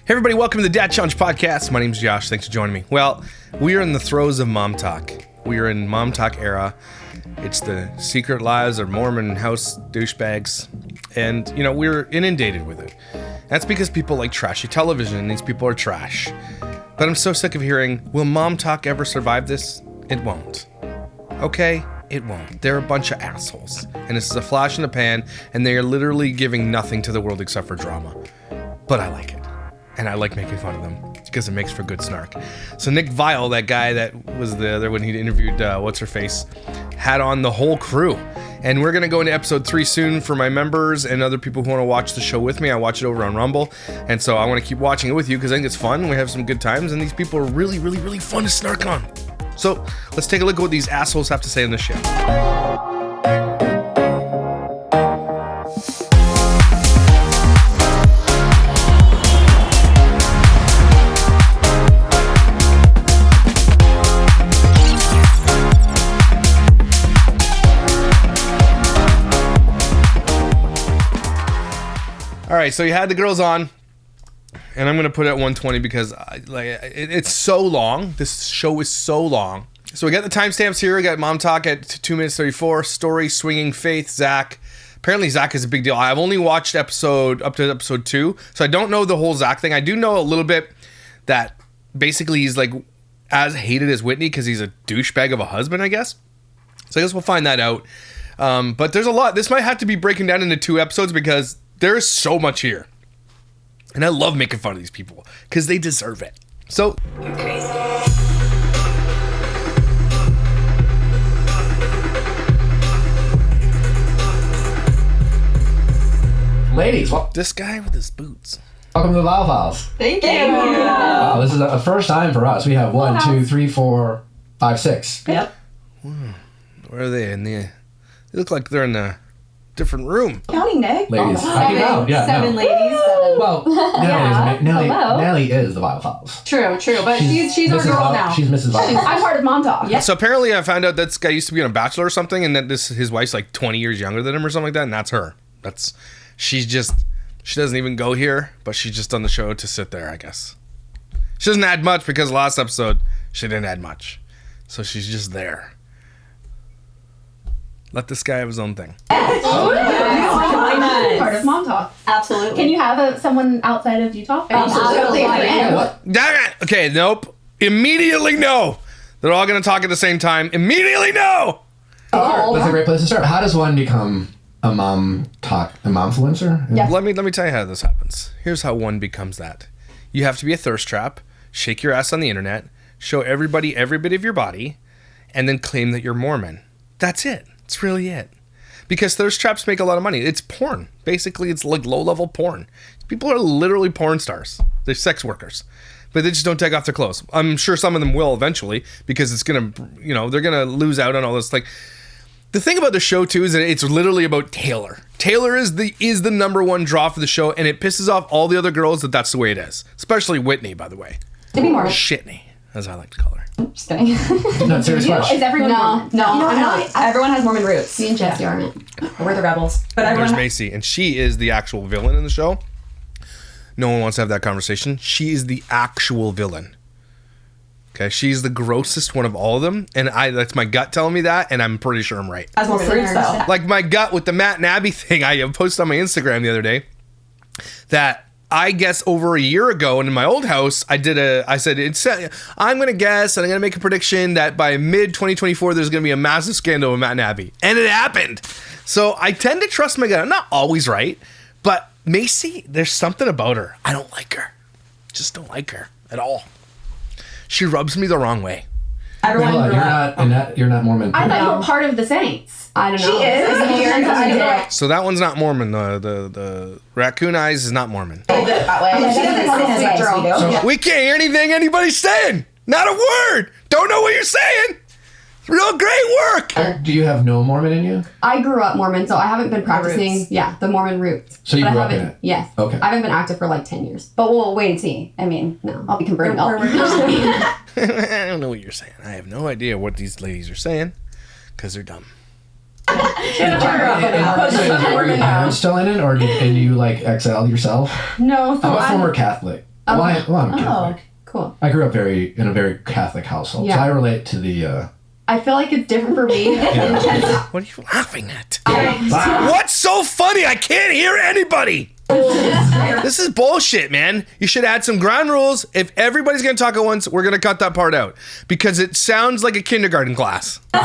Hey everybody, welcome to the Dad Challenge Podcast. My name's Josh, thanks for joining me. Well, we are in the throes of MOMTOK. We are in MOMTOK era. It's the secret lives of Mormon house douchebags. And, you know, we're inundated with it. That's because people like trashy television, and these people are trash. But I'm so sick of hearing, will MOMTOK ever survive this? It won't. Okay? It won't. They're a bunch of assholes. And this is a flash in the pan, and they are literally giving nothing to the world except for drama. But I like it. And I like making fun of them because it makes for good snark. So Nick Viall, that guy that was the other when he interviewed What's-Her-Face, had on the whole crew. And we're going to go into episode 3 soon for my members and other people who want to watch the show with me. I watch it over on Rumble. And so I want to keep watching it with you because I think it's fun. We have some good times. And these people are really, really, really fun to snark on. So let's take a look at what these assholes have to say on this show. All right, so you had the girls on, and I'm going to put it at 120 because it's so long. This show is so long. So we got the timestamps here. We got MOMTOK at 2 minutes 34. Story, swinging faith, Zach. Apparently Zach is a big deal. I've only watched up to episode 2, so I don't know the whole Zach thing. I do know a little bit that basically he's like as hated as Whitney because he's a douchebag of a husband, I guess. So I guess we'll find that out. But there's a lot. This might have to be breaking down into 2 episodes because there's so much here. And I love making fun of these people because they deserve it. So, you're crazy. Ladies, This guy with his boots. welcome to the Vial Files. Thank you. Wow, this is a first time for us. We have 1, 2, 3, 4, 5, 6. Yep. Where are they? They look like they're in a different room. Counting, Nick. Ladies, I can know. Yeah, Seven no. ladies. Well, Nellie is the Vial Files. True, but she's our Mrs. girl Vi- now. She's Mrs. Vial. I'm part of MOMTOK. Yes. So apparently I found out that this guy used to be on a Bachelor or something, and that his wife's like 20 years younger than him or something like that, and that's her. She doesn't even go here, but she's just on the show to sit there, I guess. She doesn't add much because last episode she didn't add much. So she's just there. Let this guy have his own thing. Part of MOMTOK. Absolutely. Can you have someone outside of Utah? Absolutely. What? Damn it! Okay, nope. Immediately no. They're all going to talk at the same time. Immediately no. That's a great place to start. How does one become a momfluencer? Yeah. Let me tell you how this happens. Here's how one becomes that. You have to be a thirst trap, shake your ass on the internet, show everybody every bit of your body, and then claim that you're Mormon. That's it. It's really it. Because thirst traps make a lot of money. It's porn. Basically, it's like low-level porn. People are literally porn stars. They're sex workers. But they just don't take off their clothes. I'm sure some of them will eventually because it's going to, they're going to lose out on all this. Like, the thing about the show, too, is that it's literally about Taylor. Taylor is the number one draw for the show, and it pisses off all the other girls that that's the way it is. Especially Whitney, by the way. To be more. Shitney, as I like to call her. Just kidding. No, serious question. Is everyone Mormon? No, I'm not. Everyone has Mormon roots. Me and Jesse aren't. We're the rebels. But There's everyone. Macy, and she is the actual villain in the show. No one wants to have that conversation. She is the actual villain. Okay, she's the grossest one of all of them, and that's my gut telling me that, and I'm pretty sure I'm right. Has Mormon roots though. Like my gut with the Matt and Abby thing, I posted on my Instagram the other day that I guess over a year ago, and in my old house, I'm gonna guess, and I'm gonna make a prediction that by mid 2024, there's gonna be a massive scandal with Matt and Abby, and it happened. So I tend to trust my gut. I'm not always right, but Macy, there's something about her. I don't like her. Just don't like her at all. She rubs me the wrong way. Everyone Hold on, grew up. you're not Mormon. I thought you were part of the Saints. I don't know. She is. So that one's not Mormon. The raccoon eyes is not Mormon. That way. She doesn't call me a sweet girl. So- We can't hear anything anybody's saying. Not a word. Don't know what you're saying. Real great work. Do you have no Mormon in you? I grew up Mormon, so I haven't been practicing. Yeah, the Mormon roots. So you But I grew up in haven't- it? Yes. Okay. I haven't been active for like 10 years. But we'll wait and see. I mean, no, I'll be converted. I don't know what you're saying. I have no idea what these ladies are saying because they're dumb. Were your parents still in it, or did you like exile yourself? No, so I'm a I'm former Catholic. Well, I'm Catholic. Cool. I grew up in a very Catholic household, so Yeah. I relate to the. I feel like it's different for me. What are you laughing at? What's so funny? I can't hear anybody. This is bullshit, man. You should add some ground rules. If everybody's going to talk at once, we're going to cut that part out because it sounds like a kindergarten class. No,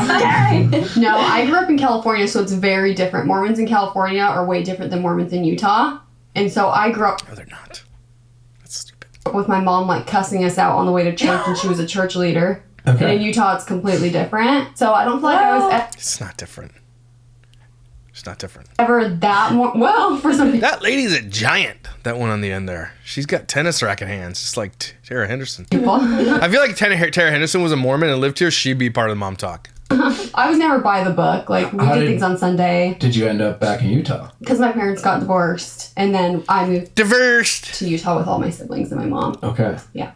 I grew up in California, so it's very different. Mormons in California are way different than Mormons in Utah. And so I grew up No, they're not. That's stupid. with my mom like cussing us out on the way to church, and she was a church leader. Okay. And in Utah, it's completely different. So I don't feel like I was It's not different. It's not different. ever that more. Well, for some people, That lady's a giant. That one on the end there. She's got tennis racket hands, just like Tara Henderson. I feel like Tara Henderson was a Mormon and lived here. She'd be part of the MOMTOK. I was never by the book. Like, we How did did- things on Sunday Did you end up back in Utah? because my parents got divorced, and then I moved Diversed. to Utah with all my siblings and my mom. Okay. Yeah.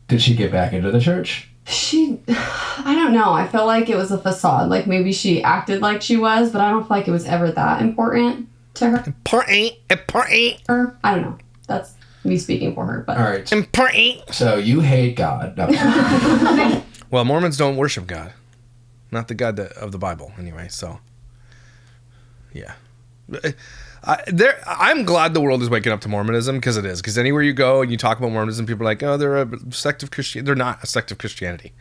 Did she get back into the church? I don't know. I feel like it was a facade. Like, maybe she acted like she was, but I don't feel like it was ever that important to her. Important. I don't know. That's me speaking for her, but All right. Important. So you hate God. No. Well, Mormons don't worship God. Not the God of the Bible, anyway, so. Yeah. I'm glad the world is waking up to Mormonism, because it is. Because anywhere you go and you talk about Mormonism, people are like, oh, they're a sect of Christianity. They're not a sect of Christianity.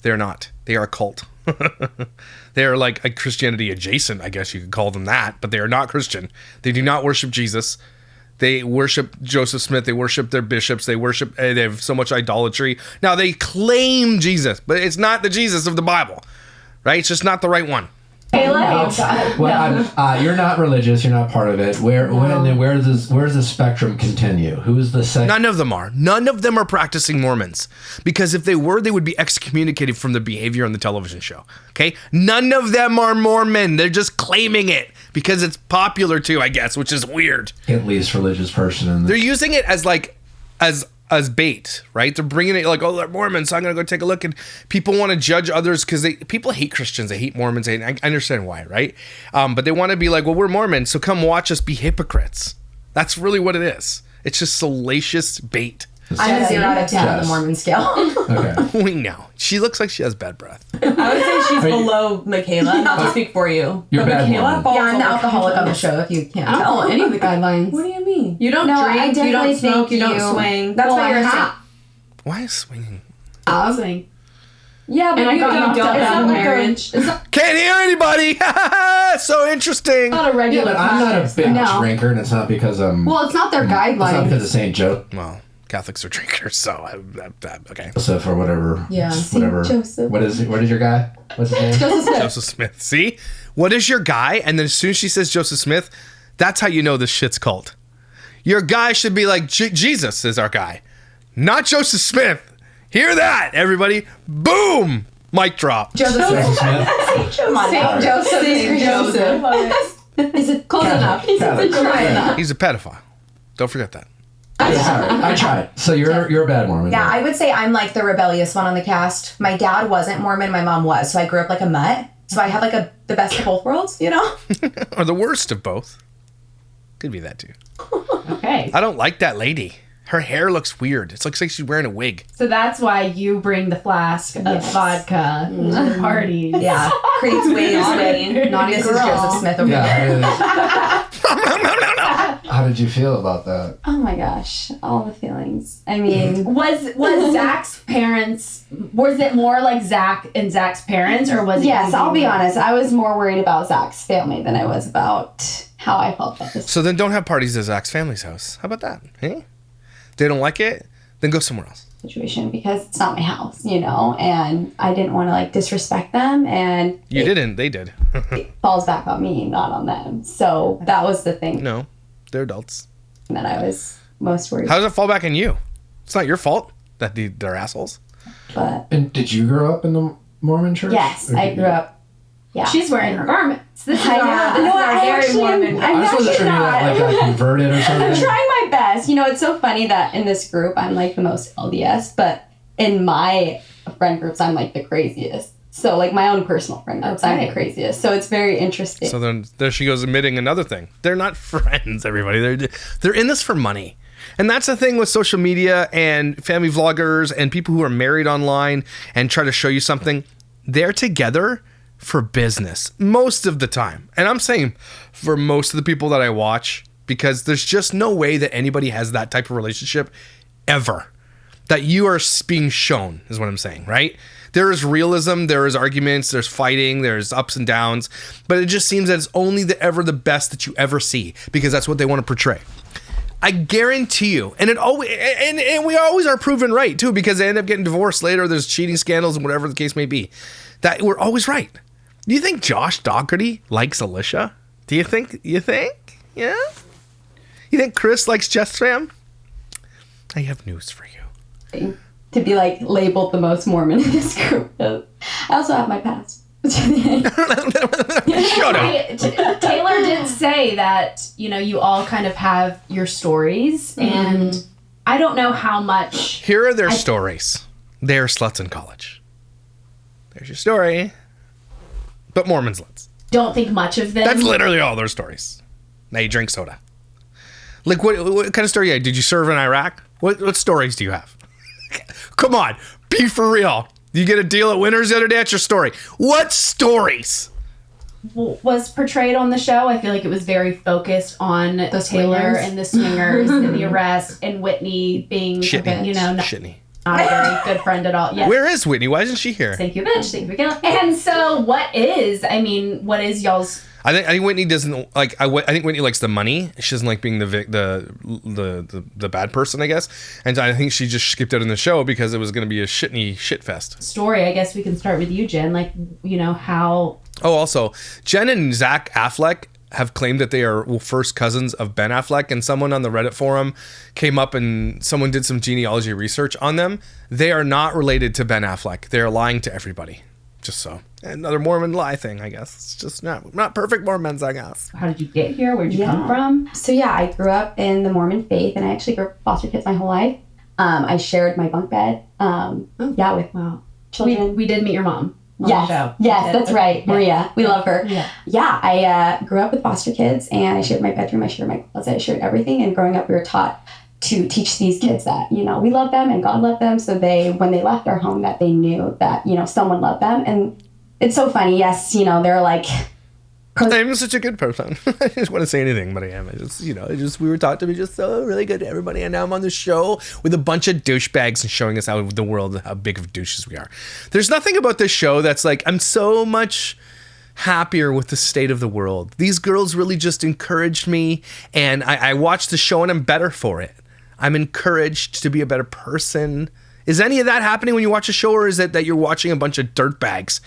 They're not. They are a cult. They are like a Christianity adjacent, I guess you could call them that, but they are not Christian. They do not worship Jesus. They worship Joseph Smith. They worship their bishops. They worship, they have so much idolatry. Now, they claim Jesus, but it's not the Jesus of the Bible, right? It's just not the right one. Well, you're not religious. You're not part of it. Where does the spectrum continue? Who's the sect? None of them are. None of them are practicing Mormons. Because if they were, they would be excommunicated from the behavior on the television show. Okay? None of them are Mormon. They're just claiming it because it's popular too, I guess, which is weird. At least religious person in They're the using it as like, as bait, right? They're bringing it like, oh, they're Mormons, so I'm going to go take a look. And people want to judge others because people hate Christians. They hate Mormons. I understand why, right? But they want to be like, well, we're Mormons, so come watch us be hypocrites. That's really what it is. It's just salacious bait. I'm a 0 out of 10 on the Yes. Mormon scale. Okay. We know. She looks like she has bad breath. I would say she's Are you- below Michaela, not to speak for you. You're but bad Michaela Mormon. falls Yeah, I'm the over alcoholic on the controls. show, if you can't I don't tell. follow any of the guidelines. What do you mean? You don't No, I drink, you don't definitely smoke, you think don't you- swing. That's Well, what you're I saying. have. Why is swinging? I was swinging. Yeah, but And I you got knocked don't out it's in not like marriage. It's not Can't hear anybody. So interesting. a regular Yeah, but I'm not a practice. big No. drinker, and it's not because I'm. Well, it's not their it's not because guidelines. of St. Well, Catholics are drinkers, so okay. Joseph or whatever. Yeah. Whatever. Joseph. What is your guy? What's his name? Joseph Smith. Joseph Smith. See? What is your guy? And then as soon as she says Joseph Smith, that's how you know this shit's cult. Your guy should be like, Jesus is our guy, not Joseph Smith. Hear that, everybody? Boom! Mic drop. Joseph Joseph Smith. Smith. Saint Joseph. Saint Joseph. Is it close enough? Catholic. Try enough. He's a pedophile. Don't forget that. Sorry, I tried. So you're a bad Mormon. Yeah, I would say I'm like the rebellious one on the cast. My dad wasn't Mormon, my mom was, so I grew up like a mutt. So I have like the best of both worlds, you know? Or the worst of both. Could be that too. Okay. I don't like that lady. Her hair looks weird. It looks like she's wearing a wig. So that's why you bring the flask of vodka to parties. Yeah. Creates waves with Naughty Mrs. girl. Joseph Smith over there. How did you feel about that? Oh my gosh, all the feelings. I mean, Was Zach's parents? Was it more like Zach and Zach's parents, or was it? yes, you? I'll be honest. I was more worried about Zach's family than I was about how I felt about this. So then don't have parties at Zach's family's house. How about that? Hey? They don't like it? Then go somewhere else. Situation because it's not my house, you know, and I didn't want to like disrespect them, and You didn't. They did. it falls back on me, not on them. So that was the thing No. They're adults. that I was most worried How does it fall back on you? It's not your fault that they're assholes. about. And did you grow up in the Mormon church? Yes, Or I did grew you- up. Yeah, She's wearing her garments. This is I our, know. this is No, our I very actually am- Mormon. I'm I was supposed to actually turn you that not. like I converted or I'm something. trying my best. You know, it's so funny that in this group I'm like the most LDS, but in my friend groups I'm like the craziest. So like my own personal friend groups, I'm the craziest. So it's very interesting. So then there she goes admitting another thing. They're not friends, everybody. They're in this for money. And that's the thing with social media and family vloggers and people who are married online and try to show you something. They're together for business most of the time. And I'm saying for most of the people that I watch, because there's just no way that anybody has that type of relationship ever. That you are being shown is what I'm saying, right? There is realism, there is arguments, there's fighting, there's ups and downs, but it just seems that it's only the best that you ever see because that's what they want to portray. I guarantee you, and it always and we always are proven right too because they end up getting divorced later. There's cheating scandals and whatever the case may be. That we're always right. Do you think Josh Dougherty likes Alicia? Do you think? Yeah. You think Chris likes Jess Fam? I have news for you. To be like labeled the most Mormon in this group. I also have my past. Shut up. Taylor did say that, you all kind of have your stories, and I don't know how much. Here are their stories. They're sluts in college. There's your story. But Mormon sluts. Don't think much of them. That's literally all their stories. Now you drink soda. Like, what kind of story? Did you serve in Iraq? What stories do you have? Come on, be for real. You get a deal at Winners the other day? That's your story. What stories? Was portrayed on the show. I feel like it was very focused on the Taylor and the swingers and the arrest and Whitney being, Shitney. Not a very good friend at all. Yes. Where is Whitney? Why isn't she here? Thank you, bitch. Thank you, Miguel. And so, what is y'all's? I think Whitney doesn't like. I think Whitney likes the money. She doesn't like being the bad person, I guess. And I think she just skipped out in the show because it was going to be a shit fest. Story. I guess we can start with you, Jen. Like, how. Oh, also, Jen and Zach Affleck have claimed that they are first cousins of Ben Affleck, and someone on the Reddit forum came up and someone did some genealogy research on them. They are not related to Ben Affleck. They are lying to everybody. Just so. Another Mormon lie thing, I guess. It's just not perfect Mormons, I guess. How did you get here? Where'd you come from? So I grew up in the Mormon faith, and I actually grew up with foster kids my whole life. I shared my bunk bed. With children. We did meet your mom. Yes, that's right, Yeah. Maria. We love her. Yeah. I grew up with foster kids, and I shared my bedroom, I shared my closet, I shared everything. And growing up, we were taught to teach these kids that, we love them and God loved them. So when they left our home, that they knew that, someone loved them. And it's so funny. Yes, they're like... I'm such a good person. I just want to say anything, but I am. We were taught to be just so really good to everybody. And now I'm on the show with a bunch of douchebags and showing us out the world how big of douches we are. There's nothing about this show that's like, I'm so much happier with the state of the world. These girls really just encouraged me, and I watched the show and I'm better for it. I'm encouraged to be a better person. Is any of that happening when you watch a show, or is it that you're watching a bunch of dirtbags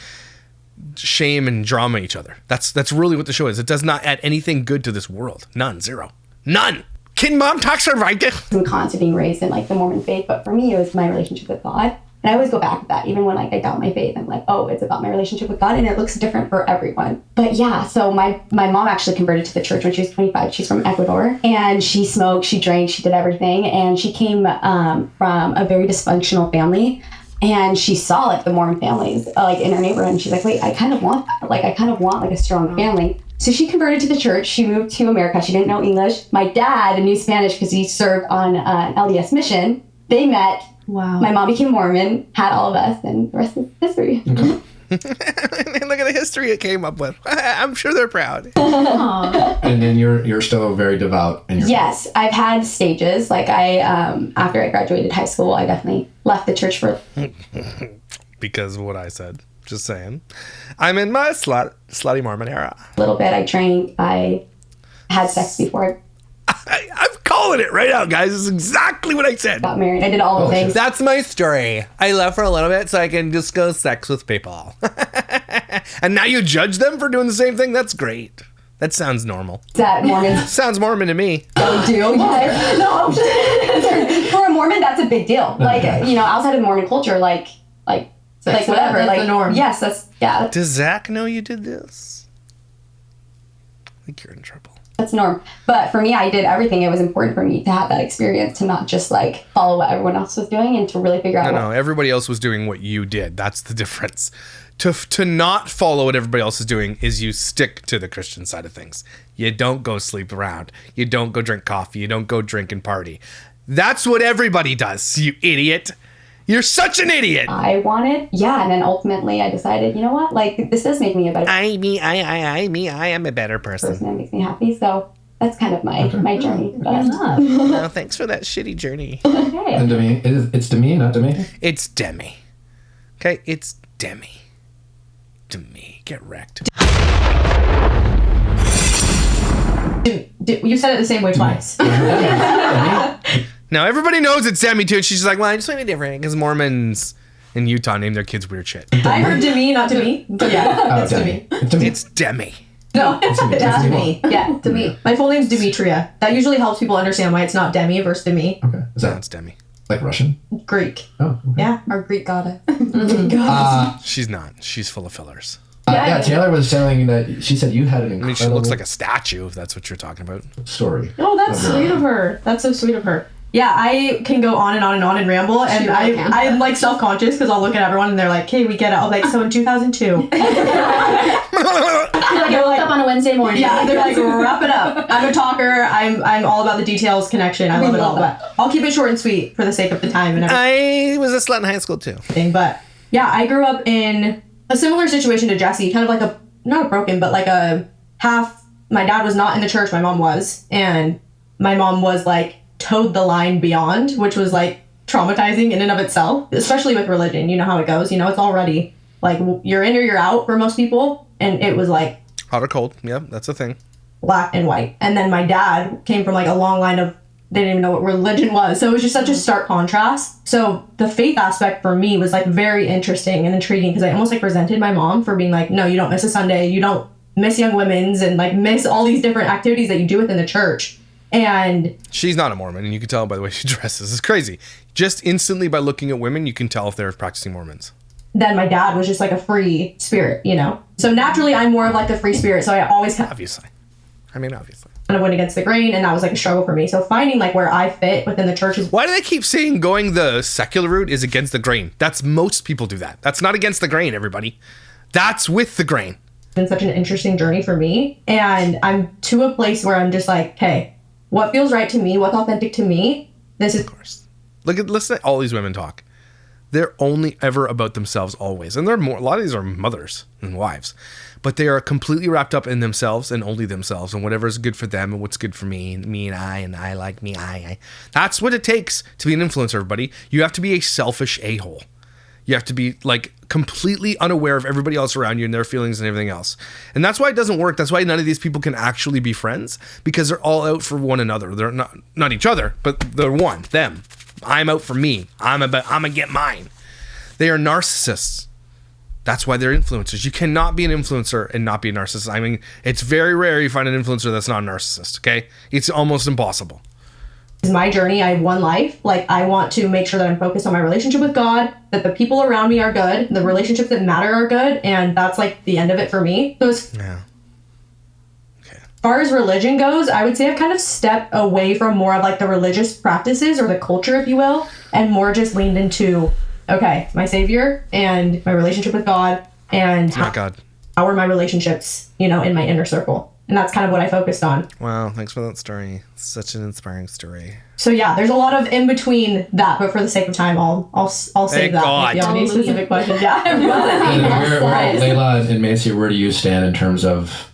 shame and drama each other? That's really what the show is. It does not add anything good to this world. None. Zero. None. Can MOMTOK survive this? I'm constantly being raised in the Mormon faith, but for me, it was my relationship with God. And I always go back to that, even when I doubt my faith. I'm like, oh, it's about my relationship with God, and it looks different for everyone. But so my mom actually converted to the church when she was 25. She's from Ecuador, and she smoked, she drank, she did everything. And she came from a very dysfunctional family. And she saw the Mormon families in her neighborhood, and she's like, wait, I kind of want that. I kind of want a strong family. So she converted to the church. She moved to America. She didn't know English. My dad knew Spanish because he served on an LDS mission. They met. Wow. My mom became Mormon, had all of us, and the rest is history. Look at the history it came up with. I'm sure they're proud. And then you're still very devout in your Yes, I've had stages. After I graduated high school, I definitely left the church for Because of what I said. Just saying. I'm in my slutty Mormon era. a little bit. I drank. I had sex before I'm calling it right out, guys. This is exactly what I said. I got married. I did all the things. That's my story. I left for a little bit so I can just go sex with people. And now you judge them for doing the same thing? That's great. That sounds normal. That Mormons Sounds Mormon to me. don't do. Yes. No, for a Mormon, that's a big deal. Outside of the Mormon culture, whatever. That's the norm. Yes, Does Zach know you did this? I think you're in trouble. That's the norm. But for me, I did everything. It was important for me to have that experience, to not just like follow what everyone else was doing and to really figure out. No, everybody else was doing what you did. That's the difference. To not follow what everybody else is doing is you stick to the Christian side of things. You don't go sleep around. You don't go drink coffee. You don't go drink and party. That's what everybody does, you idiot. You're such an idiot. I wanted, and then ultimately I decided, you know what, like this does make me a better I am a better person. It makes me happy. So that's kind of my journey. No, thanks for that shitty journey. Okay. And Demi, it's Demi, not Demi? It's Demi. Okay, it's Demi. Demi, get wrecked. You said it the same way twice. Now everybody knows it's Demi too, and she's like, well, I just want to be different because Mormons in Utah name their kids weird shit. I heard Demi, not Demi. But yeah, it's Demi. It's Demi. No, It's Demi. Yeah, Demi. my full name's Demetria. That usually helps people understand why it's not Demi versus Demi. Okay. Is No, that it's Demi. like Russian? Greek. Oh, okay. Yeah. Our Greek goddess. She's not. She's full of fillers. Taylor was telling that she said you had an I mean, incredible she looks like a statue, if that's what you're talking about. story. Oh, that's sweet of her. That's so sweet of her. Yeah, I can go on and on and on and ramble, and really can. I'm like self-conscious because I'll look at everyone and they're like, "Hey, we get it." I'll be like, "So in 2002." I woke up on a Wednesday morning. Yeah, they're like, "Wrap it up." I'm a talker. I'm all about the details, connection. I love it all, but I'll keep it short and sweet for the sake of the time and everything. I was a slut in high school too. But yeah, I grew up in a similar situation to Jesse, kind of like not a broken, but like a half. My dad was not in the church. My mom was, and my mom was like towed the line beyond, which was like traumatizing in and of itself, especially with religion. You know how it goes. You know, it's already like you're in or you're out for most people, and it was like Hot or cold. Yep, that's a thing. black and white. And then my dad came from like a long line of, they didn't even know what religion was. So it was just such a stark contrast. So the faith aspect for me was like very interesting and intriguing because I almost like resented my mom for being like, no, you don't miss a Sunday. You don't miss Young Women's and like miss all these different activities that you do within the church. And She's not a Mormon, and you can tell by the way she dresses. It's crazy. Just instantly by looking at women, you can tell if they're practicing Mormons. then my dad was just like a free spirit, you know? So naturally I'm more of like a free spirit. So I always kind Obviously. of went against the grain, and that was like a struggle for me. So finding like where I fit within the church is Why do they keep saying going the secular route is against the grain? That's most people do that. That's not against the grain, everybody. That's with the grain. been such an interesting journey for me. And I'm to a place where I'm just like, hey, what feels right to me? What's authentic to me? This is Of course. Listen to all these women talk. They're only ever about themselves always. And a lot of these are mothers and wives. But they are completely wrapped up in themselves and only themselves and whatever is good for them and what's good for me and I like me, I. That's what it takes to be an influencer, everybody. You have to be a selfish a-hole. You have to be like completely unaware of everybody else around you and their feelings and everything else. And that's why it doesn't work. That's why none of these people can actually be friends, because they're all out for one another. They're not each other, but they're one, them. I'm out for me. I'm gonna get mine. They are narcissists. That's why they're influencers. You cannot be an influencer and not be a narcissist. I mean, it's very rare you find an influencer that's not a narcissist, okay? It's almost impossible. my journey. I have one life. Like, I want to make sure that I'm focused on my relationship with God, that the people around me are good, the relationships that matter are good, and that's like the end of it for me. So as far as religion goes, I would say I've kind of stepped away from more of like the religious practices or the culture, if you will, and more just leaned into, okay, my Savior and my relationship with God, and how are my relationships, you know, in my inner circle. And that's kind of what I focused on. Wow, thanks for that story. Such an inspiring story. So yeah, there's a lot of in between that, but for the sake of time, I'll save that. God. If you have any specific questions, yeah. Layla and Macy, where do you stand in terms of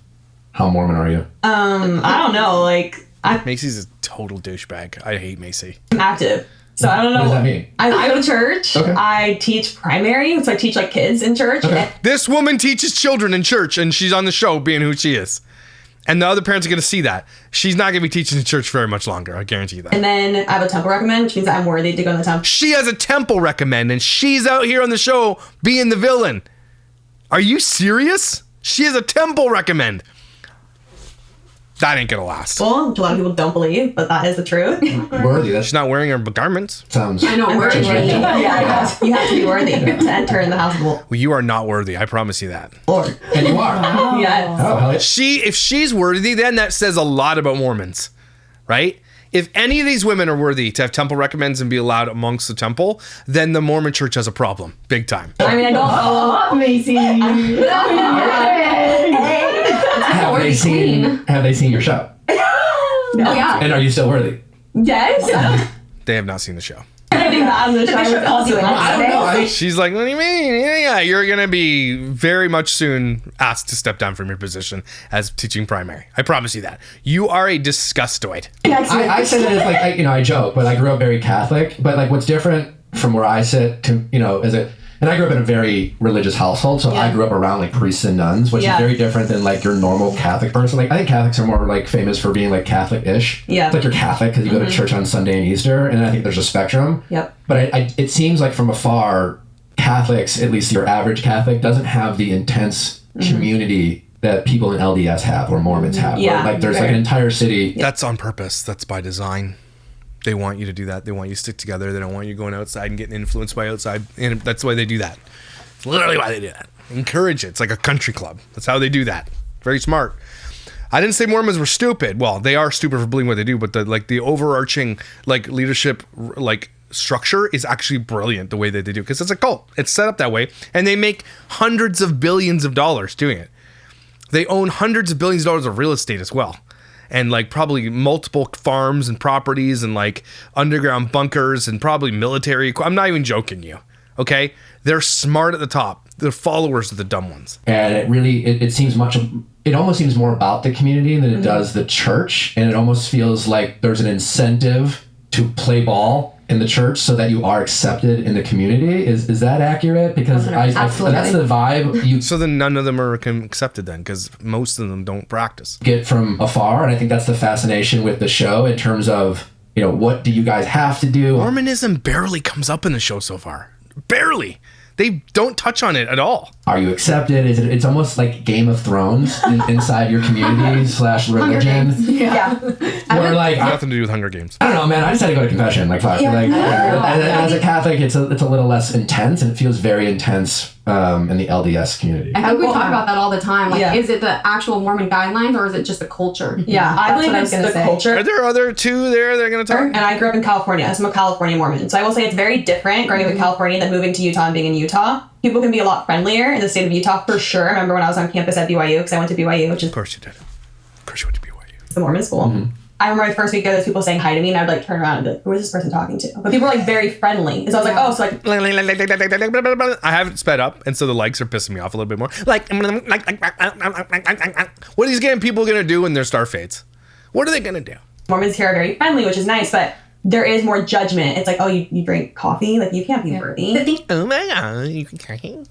how Mormon are you? I don't know. Like, Macy's a total douchebag. I hate Macy. I'm active. So I don't know. What does that mean? I go to church. Okay. I teach primary, so I teach like kids in church. Okay. This woman teaches children in church, and she's on the show being who she is. And the other parents are going to see that. She's not going to be teaching in church very much longer. I guarantee you that. And then I have a temple recommend, which means that I'm worthy to go to the temple. She has a temple recommend, and she's out here on the show being the villain. Are you serious? She has a temple recommend. That ain't gonna last. Well, which a lot of people don't believe, but that is the truth. Worthy. That She's not wearing her garments. sounds. I know, worthy. Yeah, you have to be worthy to enter in the house of the Well, you are not worthy. I promise you that. Lord. And you are. Yes. Oh, hell yeah. If she's worthy, then that says a lot about Mormons, right? If any of these women are worthy to have temple recommends and be allowed amongst the temple, then the Mormon church has a problem, big time. I mean, I don't follow. Amazing. Have they seen your show? Oh, yeah. And are you still worthy? Yes. They have not seen the show. I think that on the show would also I don't know. She's like, what do you mean? Yeah, you're going to be very much soon asked to step down from your position as teaching primary. I promise you that. You are a disgustoid. I say that as like, I joke, but I grew up very Catholic. But like, what's different from where I sit to, and I grew up in a very religious household, so I grew up around like priests and nuns, which is very different than like your normal Catholic person. Like, I think Catholics are more like famous for being like Catholic-ish. Yeah. It's like you're Catholic because you go to church on Sunday and Easter, and I think there's a spectrum. Yep. But it seems like from afar, Catholics, at least your average Catholic, doesn't have the intense community that people in LDS have or Mormons have. Yeah. Where, like there's like an entire city. That's on purpose. That's by design. They want you to do that. They want you to stick together. They don't want you going outside and getting influenced by outside. And that's why they do that. It's literally why they do that. Encourage it. It's like a country club. That's how they do that. Very smart. I didn't say Mormons were stupid. Well, they are stupid for believing what they do, but the overarching like leadership like structure is actually brilliant the way that they do, because it's a cult. It's set up that way, and they make hundreds of billions of dollars doing it. They own hundreds of billions of dollars of real estate as well. And like probably multiple farms and properties and like underground bunkers and probably military. I'm not even joking you. Okay. They're smart at the top. The followers are the dumb ones. And it really, it seems it almost seems more about the community than it does the church. And it almost feels like there's an incentive to play ball in the church so that you are accepted in the community. Is that accurate? Because that's the vibe So then none of them are accepted then, because most of them don't practice. get from afar. And I think that's the fascination with the show in terms of, what do you guys have to do? Mormonism barely comes up in the show so far. Barely. They don't touch on it at all. Are you accepted? It's almost like Game of Thrones inside your community / religion. Yeah. Where like, Nothing to do with Hunger Games. I don't know, man. I just had to go to confession. Like, fuck. As a Catholic, it's a little less intense, and it feels very intense in the LDS community. I think we talk about that all the time. Like, Yeah. is it the actual Mormon guidelines or is it just the culture? Yeah, I believe it's the culture. Are there other two there they're going to talk? And I grew up in California, so I'm a California Mormon. So I will say it's very different growing up in California than moving to Utah and being in Utah. People can be a lot friendlier in the state of Utah for sure. I remember when I was on campus at BYU, because I went to BYU, which is Of course you did. Of course you went to BYU. the Mormon school. Mm-hmm. I remember my first week there was people saying hi to me, and I would like turn around and be like, who is this person talking to? But people were like very friendly. And so I was like, oh, so like I have it sped up, and so the likes are pissing me off a little bit more. Like, what are these people going to do when their star fades? What are they going to do? Mormons here are very friendly, which is nice, but there is more judgment. It's like, oh, you drink coffee? Like, you can't be worthy. But think Oh my god, you can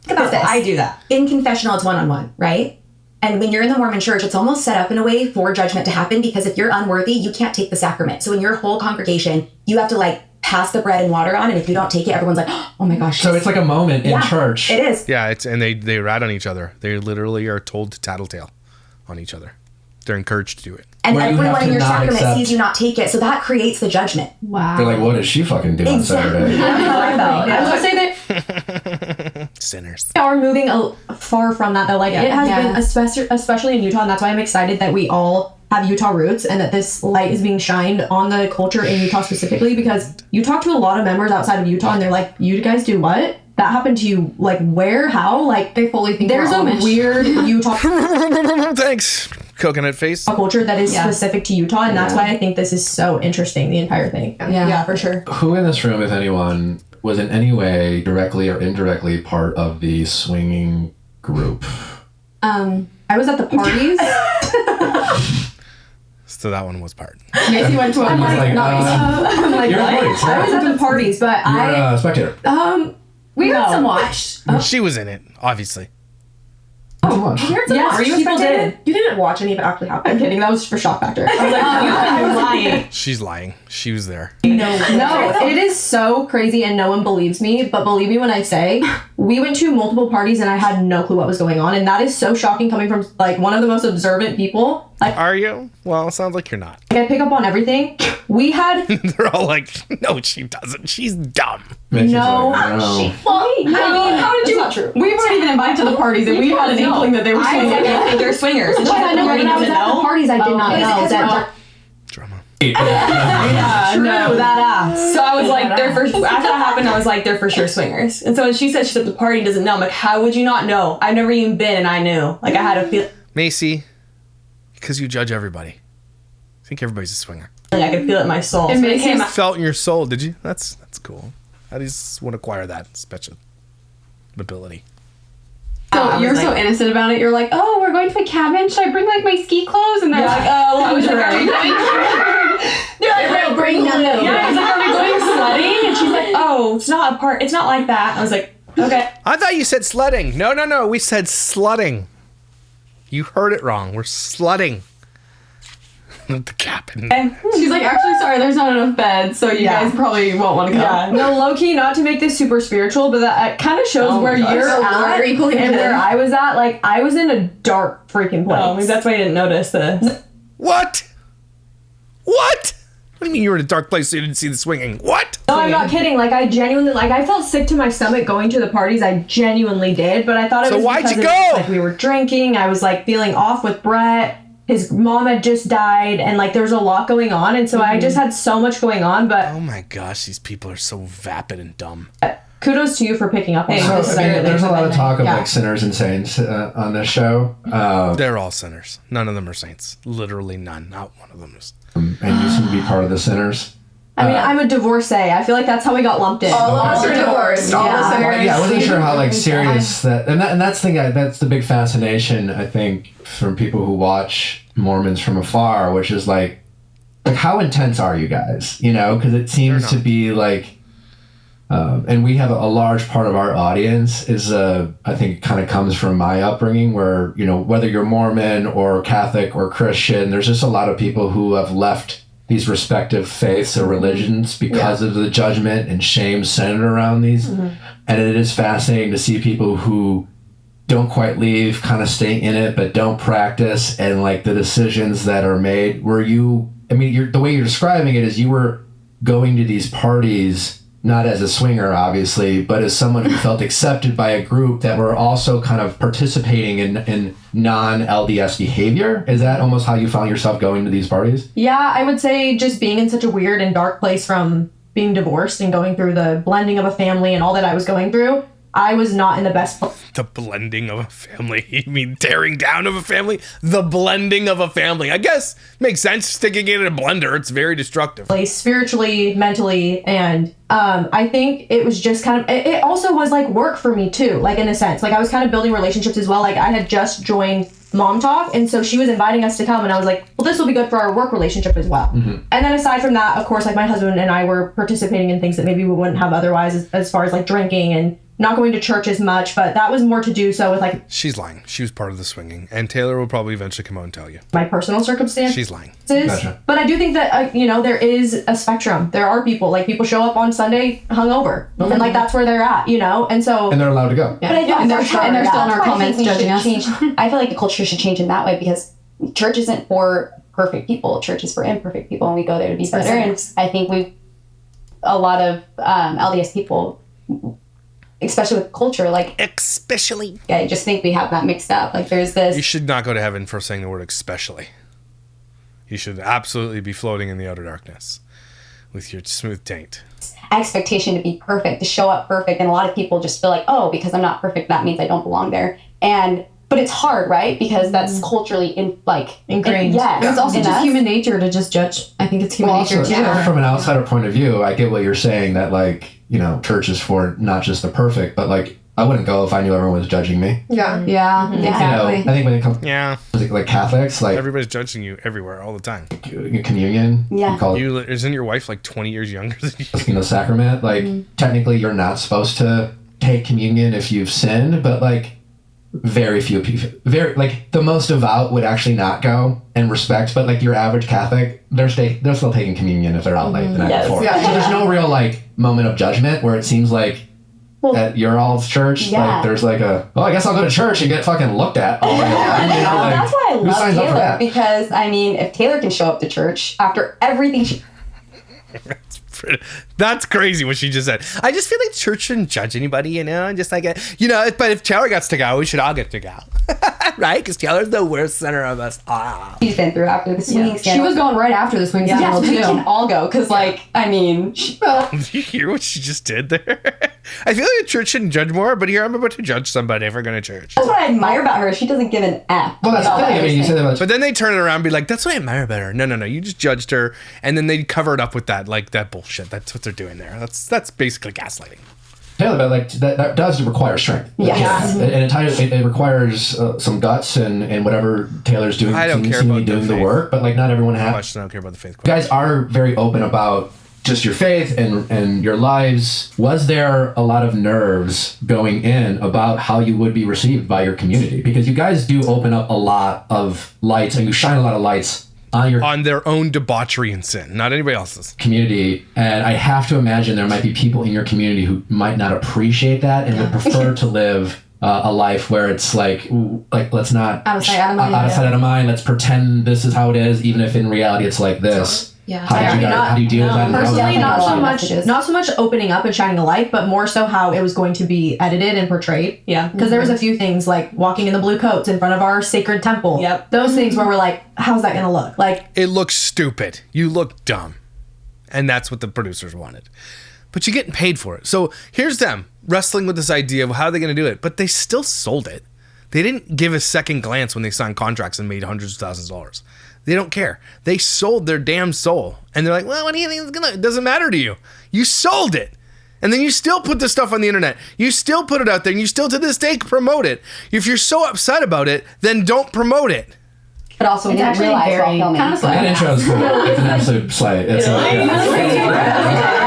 about this. I do that. In confessional, it's one-on-one, right? And when you're in the Mormon church, it's almost set up in a way for judgment to happen, because if you're unworthy, you can't take the sacrament. So in your whole congregation, you have to like pass the bread and water on, and if you don't take it, everyone's like, oh my gosh. So it's like a moment in church. It is. Yeah, and they rat on each other. They literally are told to tattletale on each other. They're encouraged to do it. And Where you have everyone in to your not sacrament accept- sees you not take it, so that creates the judgment. Wow. They're like, what does she fucking do on Saturday? I was gonna say that Sinners. we are moving far from that though. Like it has been, especially in Utah, and that's why I'm excited that we all have Utah roots and that this light is being shined on the culture in Utah specifically, because you talk to a lot of members outside of Utah and they're like, you guys do what? That happened to you? Like where? How? Like They fully think there's we're a Amish. weird Utah Thanks, coconut face. culture that is specific to Utah, and that's why I think this is so interesting, the entire thing. Yeah. For sure. Who in this room, if anyone, was in any way, directly or indirectly, part of the swinging group? I was at the parties. So that one was part. Macy went to a I'm like, I'm like, you're what? at parties, I was right? at the parties, but You're a spectator. We heard some watch. She was in it, obviously. Too much. yes, Are you people expected? did. You didn't watch any of it actually happen. I'm kidding. That was for shock factor. I was like, You're lying. She's lying. She was there. no, it is so crazy and no one believes me, but believe me when I say we went to multiple parties and I had no clue what was going on, and that is so shocking coming from like one of the most observant people Are you? Well, it sounds like you're not. I pick up on everything. We had They're all like, no, she doesn't. She's dumb. no. How did you? Not true. We weren't even invited to the parties, and we had an inkling that they were I swingers. think they're swingers. And she But I said know the when party I was doesn't at the know. parties, I did not know that. Drama. That ass. So I was like, they're for after that happened, I was like, they're for sure swingers. And so when she said the party doesn't know, I'm like, how would you not know? I've never even been, and I knew. Like I had a feeling. Macy, because you judge everybody. I think everybody's a swinger. I could feel it in my soul. It So makes came you out. Felt in your soul, did you? That's cool. How do you want to acquire that special ability? So you're so innocent about it. You're like, oh, we're going to a cabin. Should I bring like my ski clothes? And they're like, oh, I was right. they're like, bring them. Yeah, I was like, are we going sledding? And she's like, oh, it's not a part. It's not like that. I was like, okay. I thought you said sledding. No. We said slutting. You heard it wrong. We're slutting. The cabin. She's like, actually, sorry, there's not enough beds, so you guys probably won't want to go. Yeah. No, low key, not to make this super spiritual, but that kind of shows where you're at and where I was at. Like, I was in a dark freaking place. Oh, maybe that's why I didn't notice this. What? What do you mean you were in a dark place so you didn't see the swinging? What? No, I'm not kidding. Like, I genuinely, like, I felt sick to my stomach going to the parties. I genuinely did, but I thought it So was why'd because you it was, go? like, we were drinking. I was, like, feeling off with Brett. His mom had just died, and, like, there was a lot going on, and so I just had so much going on, but Oh my gosh, these people are so vapid and dumb. kudos to you for picking up on So, that. I mean, there's a lot of talk of Yeah. like sinners and saints on this show, They're all sinners. None of them are saints. Literally none. Not one of them is. and you seem to be part of the sinners. I mean, I'm a divorcee. I feel like that's how we got lumped in. All of us are divorced. All of us are Well, yeah, I wasn't sure how like serious that's the thing. That's the big fascination I think from people who watch Mormons from afar, which is like how intense are you guys? You know, because it seems to be like. And we have a large part of our audience is, I think, kind of comes from my upbringing where, you know, whether you're Mormon or Catholic or Christian, there's just a lot of people who have left these respective faiths or religions because of the judgment and shame centered around these. And it is fascinating to see people who don't quite leave, kind of stay in it, but don't practice, and like the decisions that are made where the way you're describing it is you were going to these parties not as a swinger, obviously, but as someone who felt accepted by a group that were also kind of participating in non-LDS behavior. Is that almost how you found yourself going to these parties? Yeah, I would say just being in such a weird and dark place from being divorced and going through the blending of a family and all that I was going through, I was not in the best place. The blending of a family. You mean tearing down of a family? The blending of a family. I guess makes sense. Sticking it in a blender. It's very destructive. Spiritually, mentally, and I think it was just kind of, it also was like work for me too, like in a sense. Like I was kind of building relationships as well. Like I had just joined MOMTOK, and so she was inviting us to come, and I was like, well, this will be good for our work relationship as well. And then aside from that, of course, like my husband and I were participating in things that maybe we wouldn't have otherwise, as far as like drinking and not going to church as much, but that was more to do so with like She's lying. She was part of the swinging, and Taylor will probably eventually come out and tell you. my personal circumstances. She's lying. Gotcha. But I do think that there is a spectrum. There are people show up on Sunday hungover, and like that's where they're at, and so And they're allowed to go. But I think and they're for sure, still in our that's why I comments think we judging should us. change. I feel like the culture should change in that way because church isn't for perfect people. Church is for imperfect people, and we go there to be better. And I think a lot of LDS people, especially with culture, like Especially. I just think we have that mixed up. Like there's this. You should not go to heaven for saying the word especially. You should absolutely be floating in the outer darkness with your smooth taint. Expectation to be perfect, to show up perfect, and a lot of people just feel like, oh, because I'm not perfect, that means I don't belong there. But it's hard, right? Because that's culturally Ingrained. Yes, It's also in just us. human nature to just judge. I think it's human nature Also, too. from an outsider point of view, I get what you're saying that church is for not just the perfect, but like I wouldn't go if I knew everyone was judging me. Yeah, I exactly. think when it comes Yeah. to like Catholics, like Everybody's judging you everywhere all the time. communion, Yeah. you call it Isn't your wife like 20 years younger than you? sacrament. Like technically, you're not supposed to take communion if you've sinned, but like very few people, the most devout would actually not go and respect. But like your average Catholic, they're still taking communion if they're out late the night before. Yeah. So there's no real like moment of judgment where it seems like at your all's church, like there's like I guess I'll go to church and get fucking looked at all day long. That's why I who love signs up for Taylor, that? because I mean, if Taylor can show up to church after everything she That's crazy what she just said. I just feel like church shouldn't judge anybody, you know? Just like, but if Taylor gets to go, we should all get to go. Right? Because Taylor's the worst sinner of us all. she's been through after the swinging She was going right after the swing scandal, Yes, we too. can all go, because, like, I mean, Did you hear what she just did there? I feel like the church shouldn't judge more, but here I'm about to judge somebody if we're going to church. that's what I admire about her. She doesn't give an F. Well, that's the about thing. I mean, you say that about But then they turn it around and be like, that's what I admire about her. No. You just judged her. And then they cover it up with that, like, that bullshit. That's what they're doing there. That's basically gaslighting. Taylor, but like that does require strength. Yes. And it requires some guts and whatever Taylor's doing. I don't care seemingly about doing the the faith. work, but like not everyone has. Much I don't care about the faith. You guys are very open about just your faith and your lives. Was there a lot of nerves going in about how you would be received by your community? Because you guys do open up a lot of lights and you shine a lot of lights on your On their own debauchery and sin, not anybody else's. community, and I have to imagine there might be people in your community who might not appreciate that and would prefer to live a life where it's like let's not Out of sight, out of mind. out of sight, out of mind. Let's pretend this is how it is, even if in reality it's like this. Yeah. How do you deal with that? Personally, not so not so much opening up and shining a light, but more so how it was going to be edited and portrayed. Yeah. Because there was a few things like walking in the blue coats in front of our sacred temple. Yep. Those things where we're like, how's that going to look? Like, It looks stupid. You look dumb. And that's what the producers wanted. But you're getting paid for it. So here's them wrestling with this idea of how they're going to do it. But they still sold it. They didn't give a second glance when they signed contracts and made hundreds of thousands of dollars. They don't care. They sold their damn soul. And they're like, well, what do you think it's gonna? It doesn't matter to you. You sold it. And then you still put this stuff on the internet. You still put it out there and you still to this day promote it. If you're so upset about it, then don't promote it. But also, we It's didn't actually realize while very filming. kind of That intro is cool. It's an absolute slay. It's I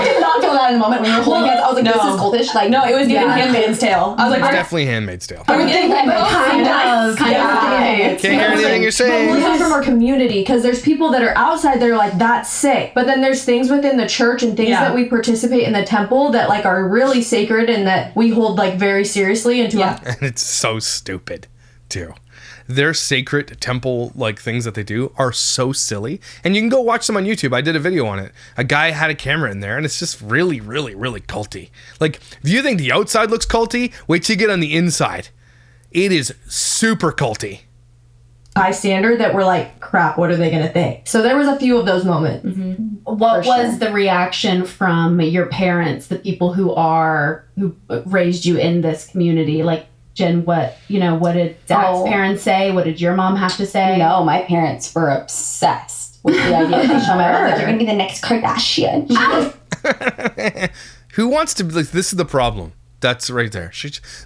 did not feel that in the moment when we were holding hands. I was like, this is cultish. Like, No, it was giving Handmaid's Tale. I was like, Definitely Handmaid's Tale. I was getting kind of. Can't hear anything you're but we saying. come from our community because there's people that are outside that are like, that's sick. But then there's things within the church and things that we participate in the temple that like are really sacred and that we hold like very seriously into our And it's so stupid, too. Their sacred temple like things that they do are so silly, and you can go watch them on YouTube. I did a video on it. A guy had a camera in there, and it's just really, really, really culty. Like, if you think the outside looks culty, wait till you get on the inside. It is super culty. high standard that we're like, crap, what are they going to think? So there was a few of those moments. What For was sure. the reaction from your parents, the people who raised you in this community? Like, Jen, what did Zach's parents say? What did your mom have to say? No, my parents were obsessed with the idea. They showed me, I was like, you're going to be the next Kardashian. Who wants to be like, this is the problem. That's right there.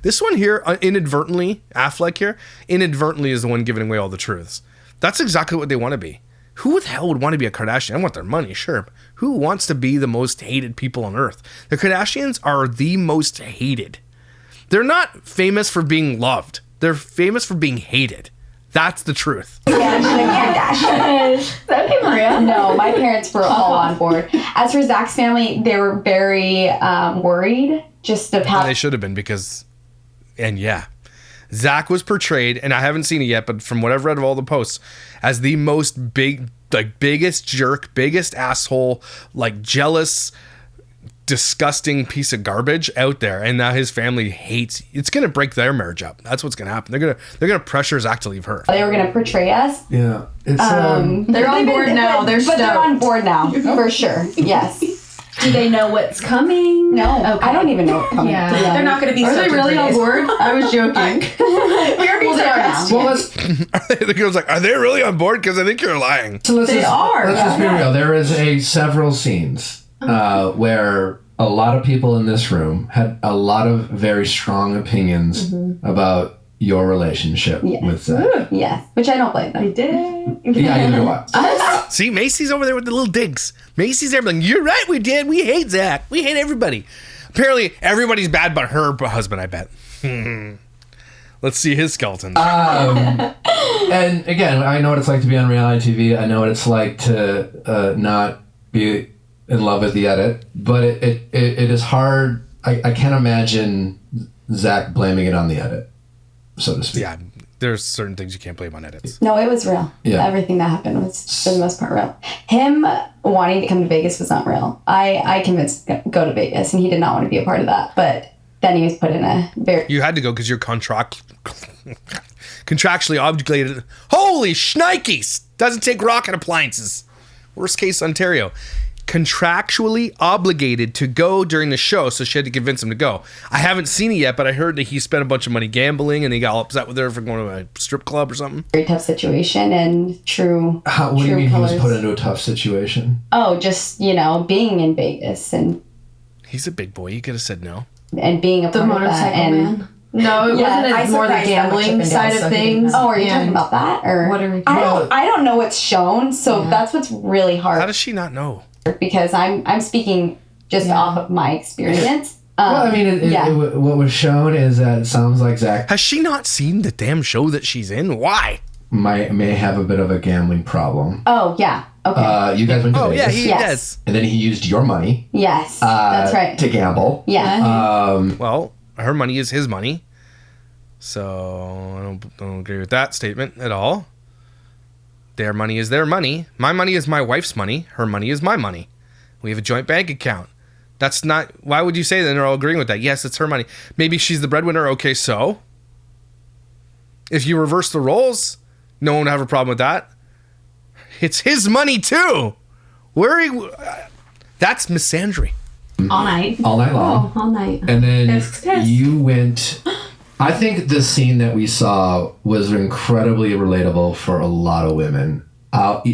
This one here, inadvertently, Affleck here, inadvertently is the one giving away all the truths. That's exactly what they want to be. Who the hell would want to be a Kardashian? I want their money, sure. But who wants to be the most hated people on earth? The Kardashians are the most hated. They're not famous for being loved. They're famous for being hated. That's the truth. Okay, Maria. No, my parents were all on board. As for Zach's family, they were very worried just of how They should have been because, and yeah, Zach was portrayed, and I haven't seen it yet, but from what I've read of all the posts, as the most biggest jerk, biggest asshole, like jealous, disgusting piece of garbage out there, and now his family hates. It's gonna break their marriage up. That's what's gonna happen. They're gonna pressure Zach to leave her. they were going to portray us. Yeah, it's They're on board now. They're But they're stoked. on board now, for sure. Yes. Do they know what's coming? No, Okay. I don't even know what's coming. Yeah. to be They're honest. not going to be Are they stoked really for on days. board? I was joking. You're being sarcastic. well. The girl's like, are they really on board? Because I think you're lying. So let's They just, are. Let's just be real. There is several scenes where a lot of people in this room had a lot of very strong opinions about your relationship with Zach. Yes, which I don't blame them. did. Yeah, either way. See, Macy's over there with the little digs. Macy's there like, you're right, we did. We hate Zach. We hate everybody. Apparently, everybody's bad but her husband, I bet. Let's see his skeleton. And again, I know what it's like to be on reality TV. I know what it's like to not be in love with the edit. But it is hard I can't imagine Zach blaming it on the edit, so to speak. Yeah, there's certain things you can't blame on edits. No, it was real. Yeah. Everything that happened was, for the most part, real. Him wanting to come to Vegas was not real. I convinced him to go to Vegas, and he did not want to be a part of that. But then he was put in a very... You had to go because you're contractually obligated. Holy shnikes! Doesn't take rocket appliances. Worst case, Ontario. Contractually obligated to go during the show, so she had to convince him to go. I haven't seen it yet, but I heard that he spent a bunch of money gambling and he got upset with her for going to a strip club or something. Very tough situation and true. What do you mean colors. he was put into a tough situation? Oh, just, being in Vegas and He's a big boy. You could have said no. Being a The part of that. motorcycle And man. No, it Yeah, wasn't I as more the surprised that much gambling up and side down, of so he things. didn't Oh, are you talking And- about that? Or What are we I don't know what's shown, so that's what's really hard. How does she not know? Because I'm speaking just off of my experience. Well, I mean, what was shown is that it sounds like Zach Has she not seen the damn show that she's in? Why? may have a bit of a gambling problem. Oh, yeah. Okay. You guys went to Oh, yeah, Vegas, he Yes. does. and then he used your money Yes. That's right. to gamble. Yeah. Well, her money is his money. So I don't agree with that statement at all. Their money is their money. My money is my wife's money. Her money is my money. We have a joint bank account. That's not... Why would you say that they're all agreeing with that? Yes, it's her money. Maybe she's the breadwinner. Okay, so? If you reverse the roles, no one would have a problem with that. It's his money, too. That's misandry. All night. All night long. Oh, all night. And then Yes, yes. you went... I think the scene that we saw was incredibly relatable for a lot of women,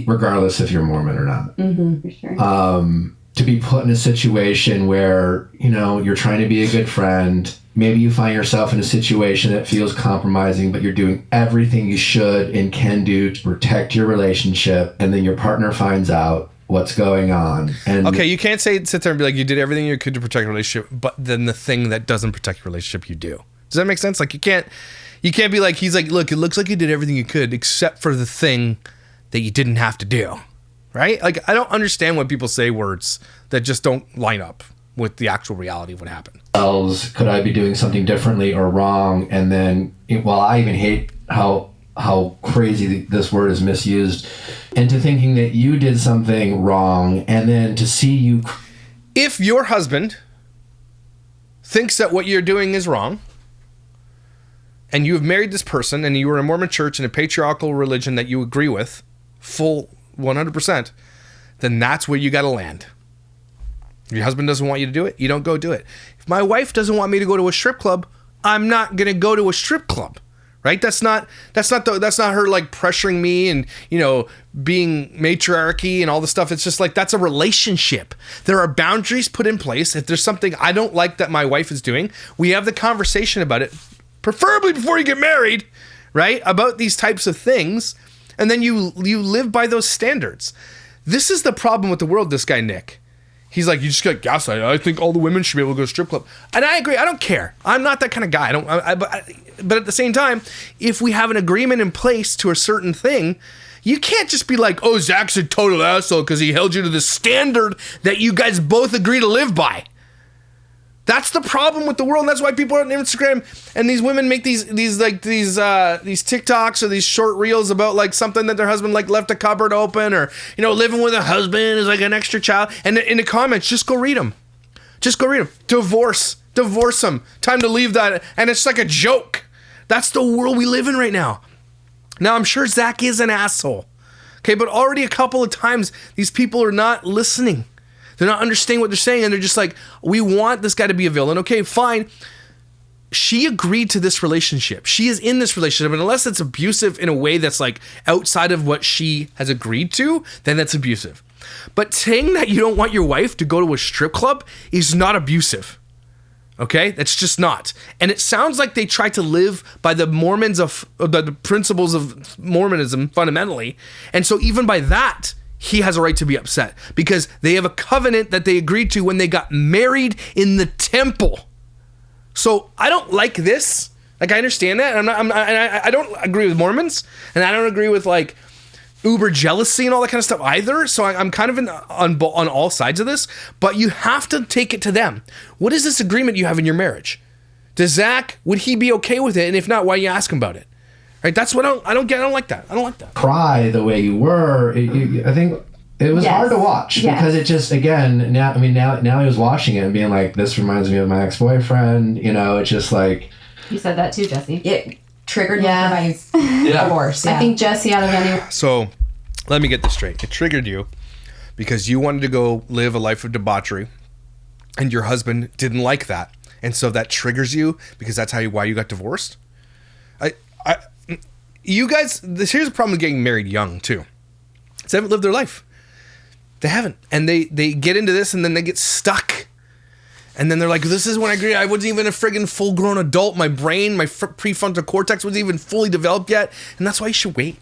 regardless if you're Mormon or not. Mm-hmm, for sure. To be put in a situation where, you're trying to be a good friend. Maybe you find yourself in a situation that feels compromising, but you're doing everything you should and can do to protect your relationship. And then your partner finds out what's going on. And Okay, you can't sit there and be like, you did everything you could to protect your relationship, but then the thing that doesn't protect your relationship, you do. Does that make sense? Like, you can't be like, he's like, look, it looks like you did everything you could except for the thing that you didn't have to do. Right? Like, I don't understand when people say words that just don't line up with the actual reality of what happened. Could I be doing something differently or wrong? And then, I even hate how crazy this word is misused, into thinking that you did something wrong, and then to see you. If your husband thinks that what you're doing is wrong, and you have married this person, and you are in a Mormon church in a patriarchal religion that you agree with, full 100%, then that's where you got to land. If your husband doesn't want you to do it, you don't go do it. If my wife doesn't want me to go to a strip club, I'm not going to go to a strip club. Right? That's not her like pressuring me and, being matriarchy and all the stuff. It's just like, that's a relationship. There are boundaries put in place. If there's something I don't like that my wife is doing, we have the conversation about it, preferably before you get married, right? About these types of things. And then you live by those standards. This is the problem with the world, this guy, Nick. He's like, you just got gaslighted. I think all the women should be able to go to strip club. And I agree. I don't care. I'm not that kind of guy. But at the same time, if we have an agreement in place to a certain thing, you can't just be like, oh, Zach's a total asshole because he held you to the standard that you guys both agree to live by. That's the problem with the world. And that's why people on Instagram and these women make these TikToks or these short reels about like something that their husband like left a cupboard open, or, living with a husband is like an extra child. And in the comments, just go read them. Just go read them. Divorce them. Time to leave that. And it's like a joke. That's the world we live in right now. Now, I'm sure Zach is an asshole. Okay, but already a couple of times, these people are not listening. They're not understanding what they're saying, and they're just like, we want this guy to be a villain. Okay, fine. She agreed to this relationship. She is in this relationship, and unless it's abusive in a way that's like outside of what she has agreed to, then that's abusive. But saying that you don't want your wife to go to a strip club is not abusive. Okay? That's just not. And it sounds like they try to live by the the principles of Mormonism fundamentally. And so even by that, he has a right to be upset because they have a covenant that they agreed to when they got married in the temple. So I don't like this. Like, I understand that. I don't agree with Mormons, and I don't agree with like uber jealousy and all that kind of stuff either. So I'm kind of on all sides of this, but you have to take it to them. What is this agreement you have in your marriage? Does Zach, would he be okay with it? And if not, why you ask him about it? Right? That's what I don't get. I don't like that. I don't like that. Cry the way you were. I think it was hard to watch because it just, again, now he was watching it and being like, this reminds me of my ex-boyfriend. You know, it's just like. You said that too, Jesse. It triggered me for my divorce. I think Jesse out of any. So let me get this straight. It triggered you because you wanted to go live a life of debauchery and your husband didn't like that. And so that triggers you because that's why you got divorced. You guys, here's the problem with getting married young too. They haven't lived their life. They haven't. And they get into this and then they get stuck. And then they're like, this is when I agree. I wasn't even a friggin' full-grown adult. My brain, my prefrontal cortex wasn't even fully developed yet. And that's why you should wait.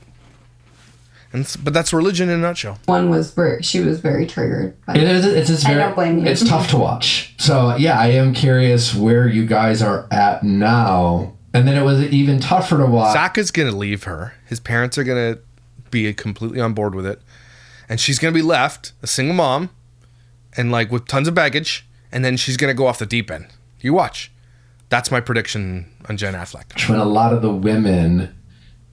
But that's religion in a nutshell. One was she was very triggered. I don't blame you. It's tough to watch. So yeah, I am curious where you guys are at now. And then it was even tougher to watch. Zach is going to leave her. His parents are going to be completely on board with it. And she's going to be left, a single mom, and like with tons of baggage. And then she's going to go off the deep end. You watch. That's my prediction on Jen Affleck. When a lot of the women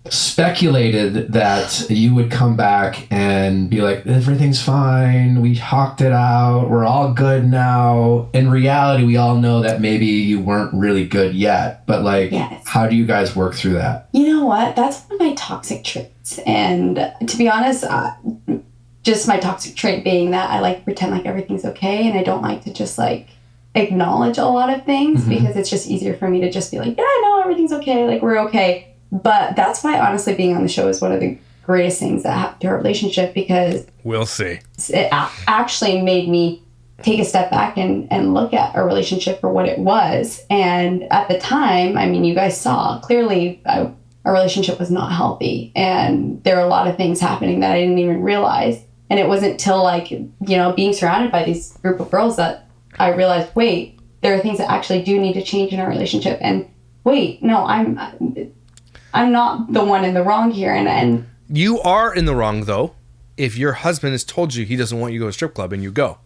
speculated that you would come back and be like, everything's fine, we talked it out, we're all good now. In reality, we all know that maybe you weren't really good yet. But like, how do you guys work through that? You know what? That's one of my toxic traits. And to be honest, just my toxic trait being that I like to pretend like everything's okay, and I don't like to just like acknowledge a lot of things because it's just easier for me to just be like, yeah, no, everything's okay, like we're okay. But that's why honestly being on the show is one of the greatest things that happened to our relationship, because we'll see. It actually made me take a step back and look at our relationship for what it was. And at the time, I mean, you guys saw clearly our relationship was not healthy, and there were a lot of things happening that I didn't even realize. And it wasn't till like, you know, being surrounded by these group of girls that I realized, wait, there are things that actually do need to change in our relationship. And wait, no, I'm not the one in the wrong here. And you are in the wrong though if your husband has told you he doesn't want you to go to a strip club and you go.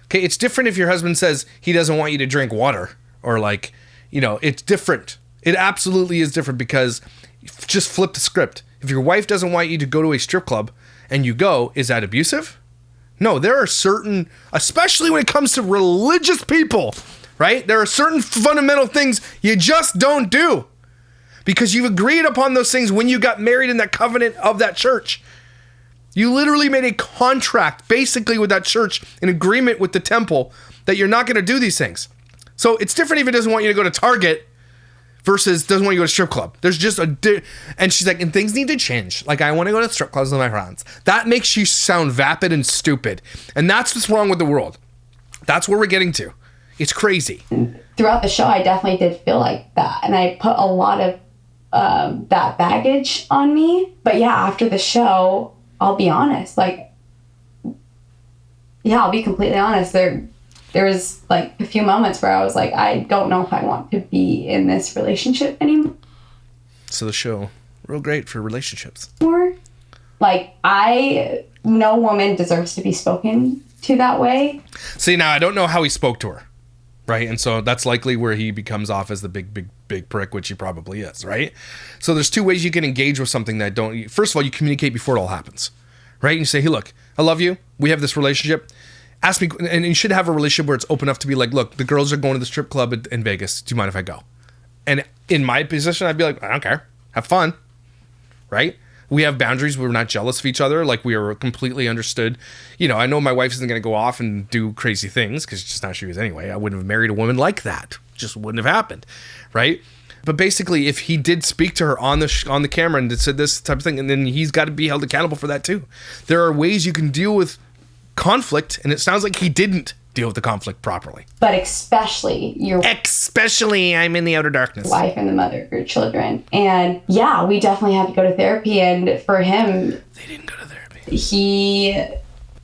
Okay, it's different if your husband says he doesn't want you to drink water, or like, you know, it's different. It absolutely is different, because just flip the script. If your wife doesn't want you to go to a strip club and you go, is that abusive? No, there are certain, especially when it comes to religious people, right? There are certain fundamental things you just don't do because you've agreed upon those things when you got married in that covenant of that church. You literally made a contract basically with that church, an agreement with the temple that you're not going to do these things. So it's different if it doesn't want you to go to Target versus doesn't want you to go to strip club. There's just and she's like, and things need to change. Like, I want to go to strip clubs with my friends. That makes you sound vapid and stupid. And that's what's wrong with the world. That's where we're getting to. It's crazy. Throughout the show, I definitely did feel like that. And I put a lot of that baggage on me. But yeah, after the show, I'll be honest. Like, yeah, I'll be completely honest. There was like a few moments where I was like, I don't know if I want to be in this relationship anymore. So the show, real great for relationships. Like, no woman deserves to be spoken to that way. See, now I don't know how he spoke to her, right? And so that's likely where he becomes off as the big prick, which he probably is, right? So there's two ways you can engage with something that don't. First of all, you communicate before it all happens, right? And you say, hey, look, I love you. We have this relationship. Ask me, and you should have a relationship where it's open enough to be like, look, the girls are going to the strip club in Vegas. Do you mind if I go? And in my position, I'd be like, I don't care. Have fun, right? We have boundaries. We're not jealous of each other. Like, we are completely understood. You know, I know my wife isn't going to go off and do crazy things because it's just not who she is anyway. I wouldn't have married a woman like that. Just wouldn't have happened, right? But basically, if he did speak to her on the camera and said this type of thing, and then he's got to be held accountable for that too. There are ways you can deal with conflict, and it sounds like he didn't deal with the conflict properly. But especially I'm in the outer darkness. Wife and the mother of your children. And yeah, we definitely had to go to therapy. And for him, they didn't go to therapy. He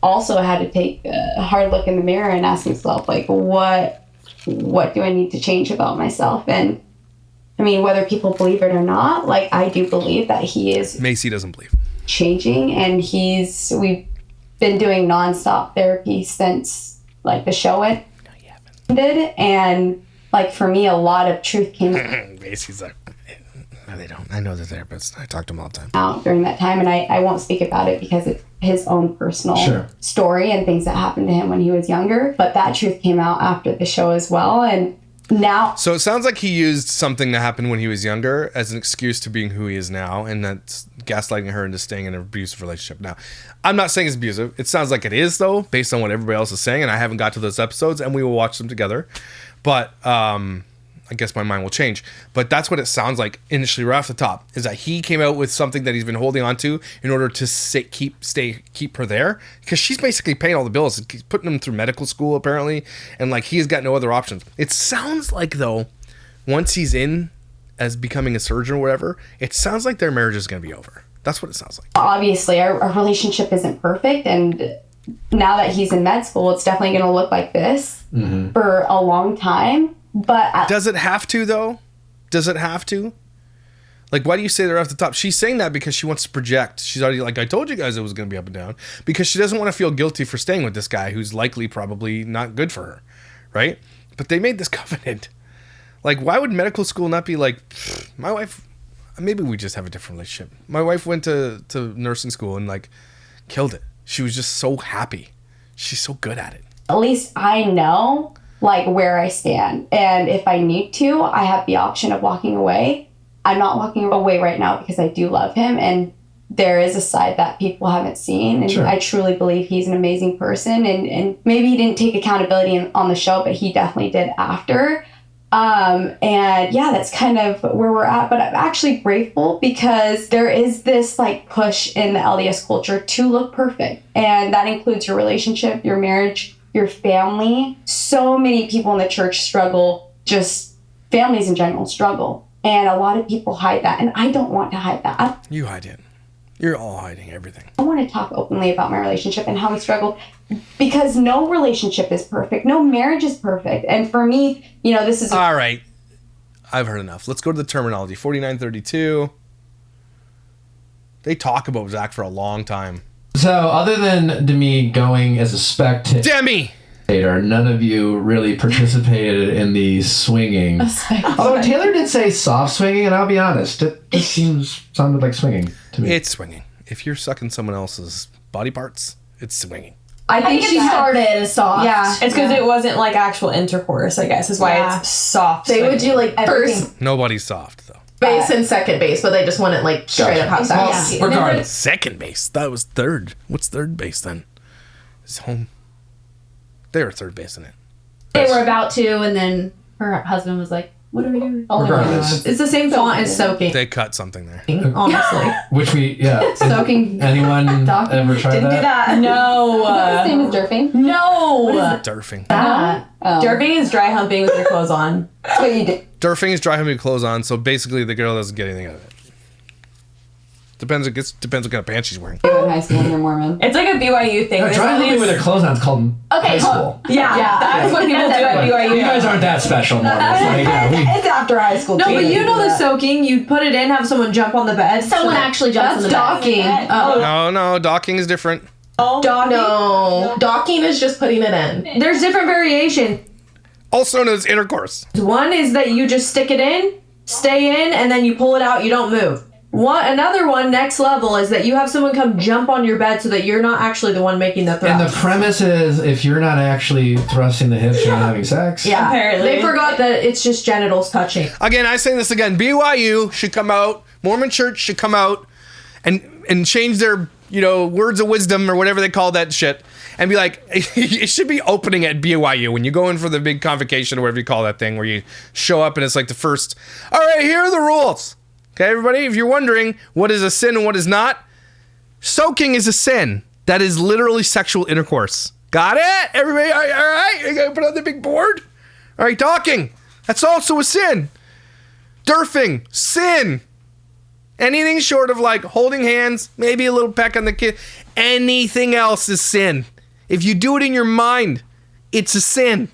also had to take a hard look in the mirror and ask himself, like, what do I need to change about myself? And I mean, whether people believe it or not, like, I do believe that he is. Macy doesn't believe. changing, and we've been doing nonstop therapy since like the show ended. And like for me, a lot of truth came Basically, like, no, they don't. I know the therapists. I talk to them all the time. out during that time, and I won't speak about it because it's his own personal story and things that happened to him when he was younger. But that truth came out after the show as well, and now. So it sounds like he used something that happened when he was younger as an excuse to being who he is now, and that's gaslighting her into staying in an abusive relationship. Now, I'm not saying it's abusive. It sounds like it is, though, based on what everybody else is saying, and I haven't got to those episodes, and we will watch them together. But I guess my mind will change. But that's what it sounds like initially right off the top, is that he came out with something that he's been holding on to in order to keep her there, because she's basically paying all the bills. He's putting them through medical school, apparently, and like he's got no other options. It sounds like, though, once he's in as becoming a surgeon or whatever, it sounds like their marriage is going to be over. That's what it sounds like. Obviously, our relationship isn't perfect, and now that he's in med school, it's definitely going to look like this for a long time. But does it have to, though? Does it have to? Like, why do you say that off the top? She's saying that because she wants to project. She's already like, I told you guys it was going to be up and down, because she doesn't want to feel guilty for staying with this guy who's likely probably not good for her, right? But they made this covenant. Like, why would medical school not be like, my wife, maybe we just have a different relationship. My wife went to nursing school and like killed it. She was just so happy. She's so good at it. At least I know like where I stand, and if I need to, I have the option of walking away. I'm not walking away right now because I do love him, and there is a side that people haven't seen, and I truly believe he's an amazing person, and maybe he didn't take accountability on the show, but he definitely did after. And yeah, that's kind of where we're at, but I'm actually grateful because there is this like push in the LDS culture to look perfect, and that includes your relationship, your marriage, your family. So many people in the church struggle, just families in general struggle. And a lot of people hide that. And I don't want to hide that. You hide it. You're all hiding everything. I want to talk openly about my relationship and how we struggled, because no relationship is perfect. No marriage is perfect. And for me, you know, this is... All right. I've heard enough. Let's go to the terminology. 4932. They talk about Zach for a long time. So, other than Demi going as a spectator, none of you really participated in the swinging. Although Taylor did say soft swinging, and I'll be honest, it just sounded like swinging to me. It's swinging. If you're sucking someone else's body parts, it's swinging. I think she started as soft. Yeah, it's because it wasn't like actual intercourse, I guess, is why it's soft. They would do like first Nobody's soft, though. Base and second base, but they just wouldn't like straight up have sex. Regardless. Second base. That was third. What's third base then? It's home. They were third base in it. They were about to, and then her husband was like, "What are we doing?" Regardless. It's the same font as soaking. They cut something there. Honestly. Which Soaking. Anyone ever tried Didn't do that. No. His name is Durfing. No. Durfing. Durfing is dry humping with your clothes on. That's what you do. Durfing is dry humping clothes on, so basically the girl doesn't get anything out of it. Depends what kind of pants she's wearing. In high school, you're Mormon. It's like a BYU thing. Dry humping with their clothes on is called high school. Yeah, that's what people do at BYU. You guys aren't that special, Mormons. It's after high school. No, but you know the soaking. You put it in, have someone jump on the bed. Someone actually jumps on the docking. No, docking is different. Docking is just putting it in. There's different variation. Also known as intercourse. One is that you just stick it in, stay in, and then you pull it out. You don't move. Another one, next level, is that you have someone come jump on your bed so that you're not actually the one making the thrust. And the premise is, if you're not actually thrusting the hips, you're not having sex. Yeah, apparently. They forgot that it's just genitals touching. Again, I say this again. BYU should come out. Mormon Church should come out and change their, words of wisdom or whatever they call that shit. And be like, it should be opening at BYU when you go in for the big convocation or whatever you call that thing, where you show up and it's like the first, all right, here are the rules. Okay, everybody, if you're wondering what is a sin and what is not, soaking is a sin. That is literally sexual intercourse. Got it? Everybody, all right? You gotta put on the big board? All right, docking. That's also a sin. Durfing, sin. Anything short of like holding hands, maybe a little peck on the kid, anything else is sin. If you do it in your mind, it's a sin.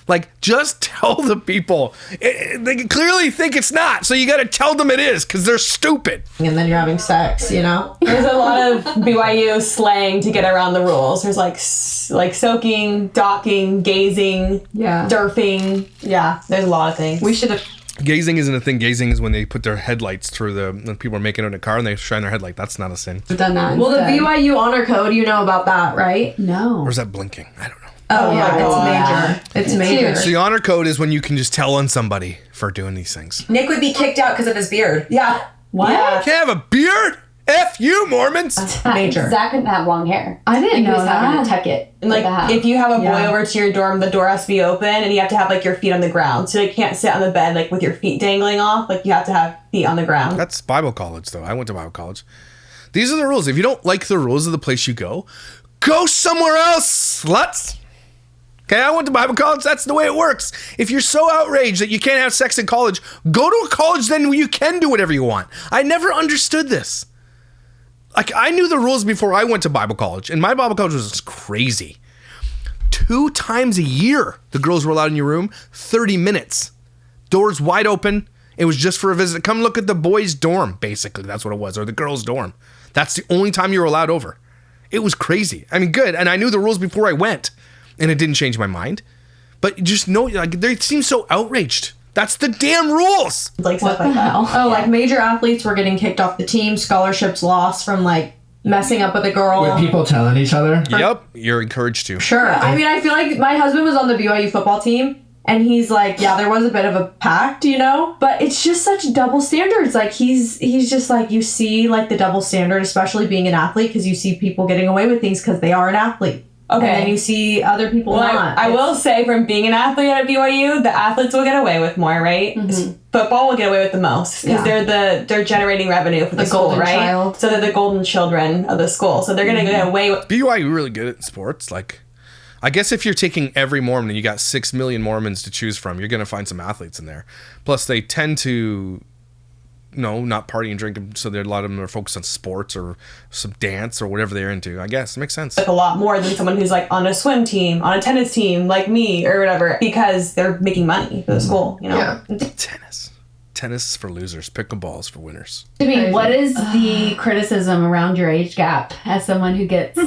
Like, just tell the people. They clearly think it's not, so you got to tell them it is because they're stupid. And then you're having sex, you know? There's a lot of BYU slang to get around the rules. There's like soaking, docking, gazing, derping. Yeah, there's a lot of things. We should have. Gazing isn't a thing. Gazing is when they put their headlights through when people are making it in a car and they shine their headlight. That's not a sin. I've done that. Well, the instead. BYU honor code, you know about that, right? No. Or is that blinking? I don't know. Oh, yeah, it's major. It's major. So the honor code is when you can just tell on somebody for doing these things. Nick would be kicked out because of his beard. Yeah. What? Yeah. Can't have a beard? F you, Mormons. Major. Zach couldn't have long hair. I didn't He know was having that. to tuck it. And like, if you have a boy over to your dorm, the door has to be open, and you have to have like your feet on the ground. So you can't sit on the bed like with your feet dangling off. Like you have to have feet on the ground. That's Bible college, though. I went to Bible college. These are the rules. If you don't like the rules of the place you go somewhere else, sluts. Okay, I went to Bible college. That's the way it works. If you're so outraged that you can't have sex in college, go to a college then you can do whatever you want. I never understood this. Like, I knew the rules before I went to Bible college, and my Bible college was crazy. 2 times a year, the girls were allowed in your room, 30 minutes. Doors wide open. It was just for a visit. Come look at the boys' dorm, basically. That's what it was, or the girls' dorm. That's the only time you were allowed over. It was crazy. I mean, good. And I knew the rules before I went, and it didn't change my mind. But just know, like, they seem so outraged. That's the damn rules. Like stuff like that. Oh, like major athletes were getting kicked off the team, scholarships lost from like messing up with a girl. With people telling each other. Yep, you're encouraged to. Sure. I mean, I feel like my husband was on the BYU football team, and he's like, yeah, there was a bit of a pact, you know? But it's just such double standards. Like, he's just like, you see, like, the double standard, especially being an athlete, because you see people getting away with things because they are an athlete. Okay. And then you see other people Well, not. I will say, from being an athlete at BYU, the athletes will get away with more, right? Football will get away with the most because they're generating revenue for the school, golden right? child. So they're the golden children of the school. So they're gonna get away with. BYU really good at sports. Like, I guess if you're taking every Mormon and you got 6 million Mormons to choose from, you're gonna find some athletes in there. Plus, they tend to, not party and drink, so a lot of them are focused on sports or some dance or whatever they're into. I guess it makes sense. A lot more than someone who's like on a swim team, on a tennis team, like me or whatever, because they're making money for the school. Yeah. Tennis for losers. Pickleball's for winners. I mean, what is the criticism around your age gap as someone who gets,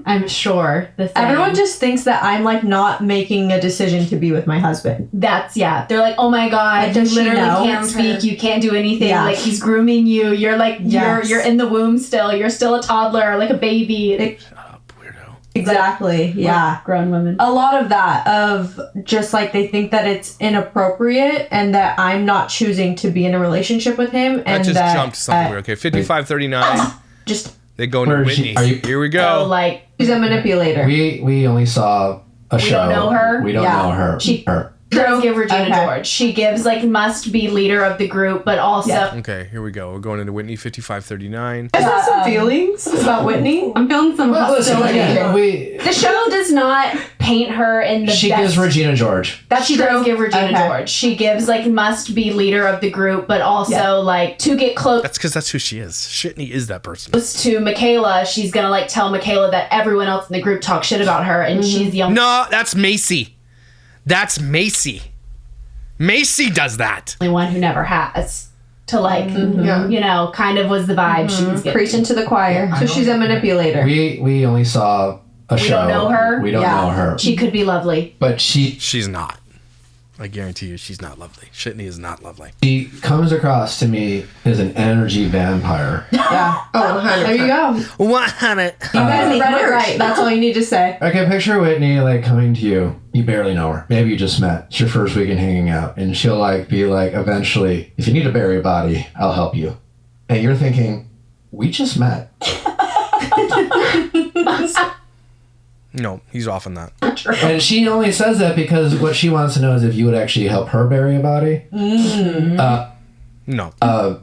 I'm sure, the same? Everyone just thinks that I'm like not making a decision to be with my husband. They're like, oh my God, Like, you does she literally know? can't speak, you can't do anything. Yeah. Like, he's grooming you. You're like, Yes. you're in the womb still. You're still a toddler, like a baby. Shut up, weirdo. Exactly. Yeah. Grown women. A lot of that, of just like they think that it's inappropriate and that I'm not choosing to be in a relationship with him. That And just that jumped something weird. Okay, 55-39. just They go into Where is she? Whitney. Are you- Here we So, go. like, she's a manipulator. We only saw a show. don't know her? We don't Yeah. know her. Her. does give Regina Okay. George. She gives, like, must be leader of the group, but also... Okay, here we go. We're going into Whitney, 55-39. I have some feelings about Whitney. I'm feeling some Well, listen, hostility. again, The show does not paint her in the she best... gives Regina George. She does give Regina Okay. George. She gives, like, must be leader of the group, but also, like, to get close That's because that's who she is. Shitney is that person. to Michaela, she's gonna, like, tell Michaela that everyone else in the group talks shit about her, and she's the only... No, that's Macy. That's Macy. Macy does that. one who never has to like kind of was the vibe she was getting. Preaching to the choir. So she's a manipulator. We only saw a show. don't know her? We don't know her. She could be lovely. But She's not. I guarantee you she's not lovely. Shitney is not lovely. she comes across to me as an energy vampire. Yeah. Oh, 100%. There you go. What? Honey? You guys read it right. That's all you need to say. Okay, picture Whitney like coming to you. You barely know her. Maybe you just met. It's your first weekend hanging out, and she'll like be like, eventually, if you need to bury a body, I'll help you. And you're thinking, we just met. No, he's off on that. And she only says that because what she wants to know is if you would actually help her bury a body. No.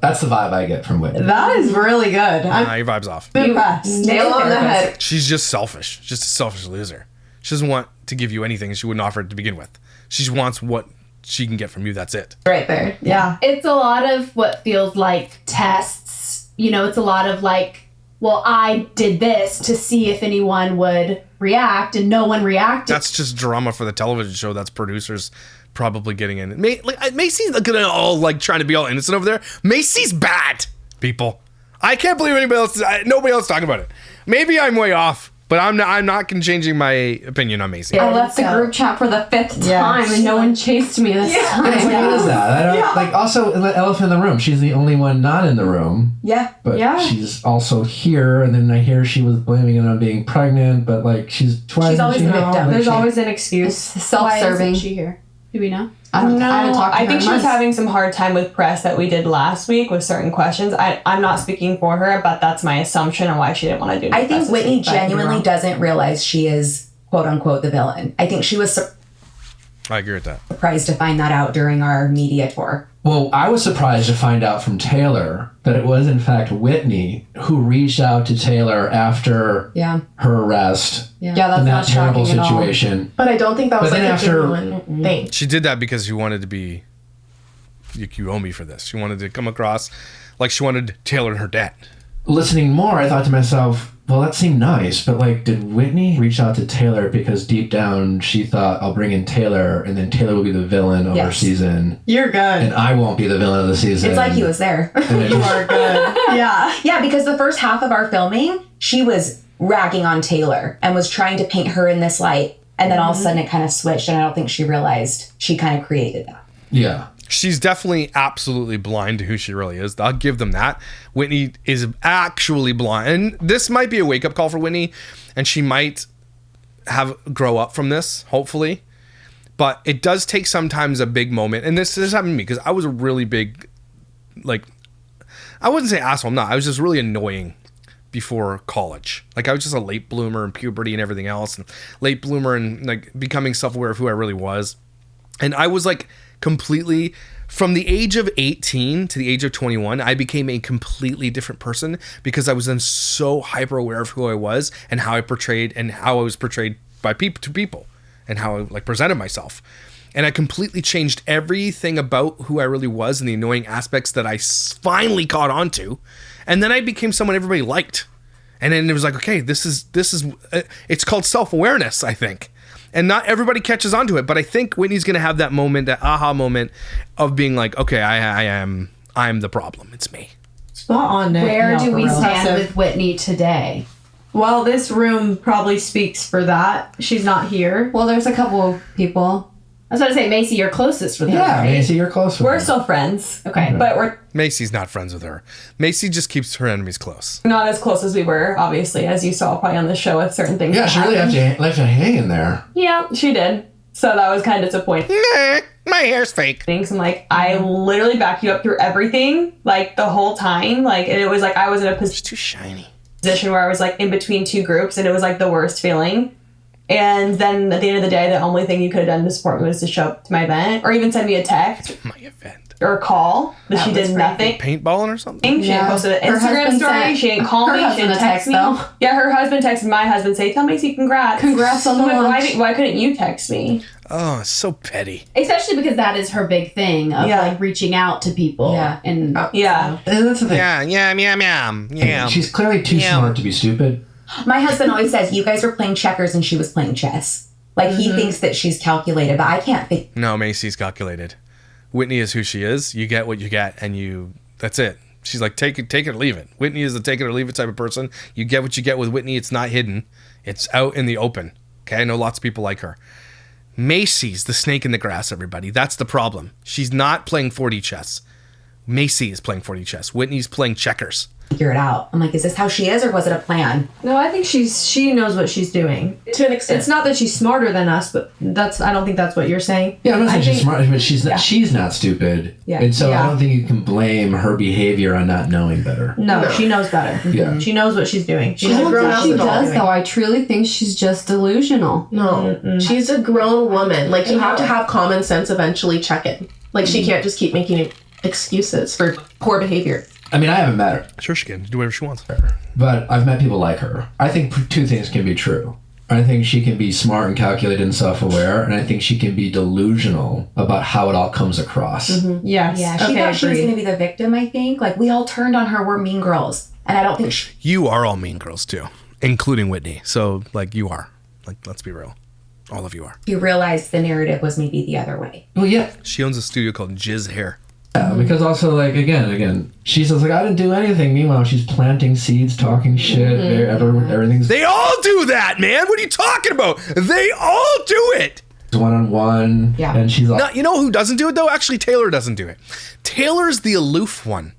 That's the vibe I get from Whitney. That is really good. I'm Your vibe's off. impressed. Nail on the head. She's just selfish. Just a selfish loser. She doesn't want to give you anything she wouldn't offer it to begin with. She just wants what she can get from you. That's it. Right there. Yeah. It's a lot of what feels like tests. It's a lot of like, well, I did this to see if anyone would react and no one reacted. That's just drama for the television show. That's producers probably getting in. Macy's gonna all like trying to be all innocent over there. Macy's bad, people. I can't believe nobody else talking about it. Maybe I'm way off, but I'm not changing my opinion on Macy. I left the group chat for the 5th time and no one chased me this time. It's like, what is that? I don't, like, also, the elephant in the room. She's the only one not in the room. Yeah. But she's also here, and then I hear she was blaming it on being pregnant, but, like, she's always the victim. Like, There's always an excuse. Self-serving. Why isn't she here? Do we know? I haven't talked to her I think in she was months. having some hard time with press that we did last week with certain questions. I'm not speaking for her, but that's my assumption on why she didn't want to do it. I think Whitney genuinely doesn't realize she is quote unquote the villain. I think she was I agree with that. surprised to find that out during our media tour. Well, I was surprised to find out from Taylor that it was, in fact, Whitney who reached out to Taylor after her arrest Yeah, that's in not that terrible shocking at all. situation. But I don't think that was But like then a after- genuine thing. She did that because she wanted to be. You owe me for this. She wanted to come across like she wanted Taylor in her debt. Listening more, I thought to myself, well, that seemed nice, but, like, did Whitney reach out to Taylor because deep down she thought, I'll bring in Taylor, and then Taylor will be the villain of our season, You're good. and I won't be the villain of the season. It's like he was there. And it You just- are good. Yeah. Yeah, because the first half of our filming, she was ragging on Taylor and was trying to paint her in this light. And then all of a sudden it kind of switched, and I don't think she realized she kind of created that. Yeah. She's definitely absolutely blind to who she really is. I'll give them that. Whitney is actually blind. And this might be a wake-up call for Whitney, and she might grow up from this, hopefully. But it does take sometimes a big moment. And this happened to me because I was a really big, like, I wouldn't say asshole, I'm not. I was just really annoying before college. Like, I was just a late bloomer in puberty and everything else, and late bloomer and, like, becoming self-aware of who I really was. And I was, like, completely, from the age of 18 to the age of 21, I became a completely different person because I was then so hyper aware of who I was and how I portrayed and how I was portrayed by people and how I, like, presented myself. And I completely changed everything about who I really was and the annoying aspects that I finally caught on to. And then I became someone everybody liked. And then it was like, okay, this is it's called self-awareness, I think. And not everybody catches on to it, but I think Whitney's going to have that moment, that aha moment of being like, okay, I'm the problem. It's me. Spot on, Nick. Where No, do for we real. stand with Whitney today? Well, this room probably speaks for that. She's not here. Well, there's a couple of people. I was going to say, Macy, you're closest with her, Yeah, right? Macy, you're close with We're her. still friends. Okay. But we're Macy's not friends with her. Macy just keeps her enemies close. not as close as we were, obviously, as you saw probably on the show with certain things. Yeah, that she really happened. left you hanging there. Yeah, she did. So that was kind of disappointing. Nah, my hair's fake. I'm like, I literally back you up through everything, like, the whole time. Like, and it was like I was in a It's too shiny. position where I was, like, in between two groups, and it was, like, the worst feeling. And then at the end of the day, the only thing you could have done to support me was to show up to my event, or even send me a text My event. or a call. But she did nothing. Paintballing or something? She didn't post an Her Instagram husband story. sent She didn't call her me. She husband didn't a text text, me. though. Yeah, her husband texted my husband, say, "Tell Macy congrats." Congrats on the I'm like, launch. why couldn't you text me? Oh, it's so petty. Especially because that is her big thing of, Yeah. like, reaching out to people. Yeah. And Yeah. And that's the thing. Yeah. She's clearly too smart to be stupid. My husband always says, you guys were playing checkers and she was playing chess. Like, he thinks that she's calculated, but I can't think. No, Macy's calculated. Whitney is who she is. You get what you get, and that's it. She's like, take it or leave it. Whitney is the take it or leave it type of person. You get what you get with Whitney. It's not hidden. It's out in the open. Okay, I know lots of people like her. Macy's the snake in the grass, everybody. That's the problem. She's not playing 4D chess. Macy is playing 4D chess. Whitney's playing checkers. Figure it out. I'm like, is this how she is, or was it a plan? No, I think she knows what she's doing. To an extent. It's not that she's smarter than us, but I don't think that's what you're saying. Yeah, I'm not saying I she's think- smart, but she's not stupid. Yeah. And so Yeah. I don't think you can blame her behavior on not knowing better. No, she knows better. Yeah. She knows what she's doing. She's I a don't grown think up she adult. does, though. I truly think she's just delusional. No, she's a grown woman. Like, you have to have common sense eventually check it. Like, she can't just keep making excuses for poor behavior. I mean, I haven't met her, Sure, she can do whatever she wants. but I've met people like her. I think two things can be true. I think she can be smart and calculated and self-aware, and I think she can be delusional about how it all comes across. Yes. Yeah, she Okay, thought she was agreed. going to be the victim, I think. Like, we all turned on her. We're mean girls. And I don't think You are all mean girls, too, including Whitney. So, like, you are. Like, let's be real. All of you are. You realize the narrative was maybe the other way. Well, yeah. She owns a studio called Jizz Hair. Yeah, because also, like, again, she says, like, I didn't do anything. Meanwhile, she's planting seeds, talking shit. Everything's They all do that, man. What are you talking about? They all do it. one-on-one. Yeah. And she's like, No, you know who doesn't do it, though? Actually, Taylor doesn't do it. Taylor's the aloof one.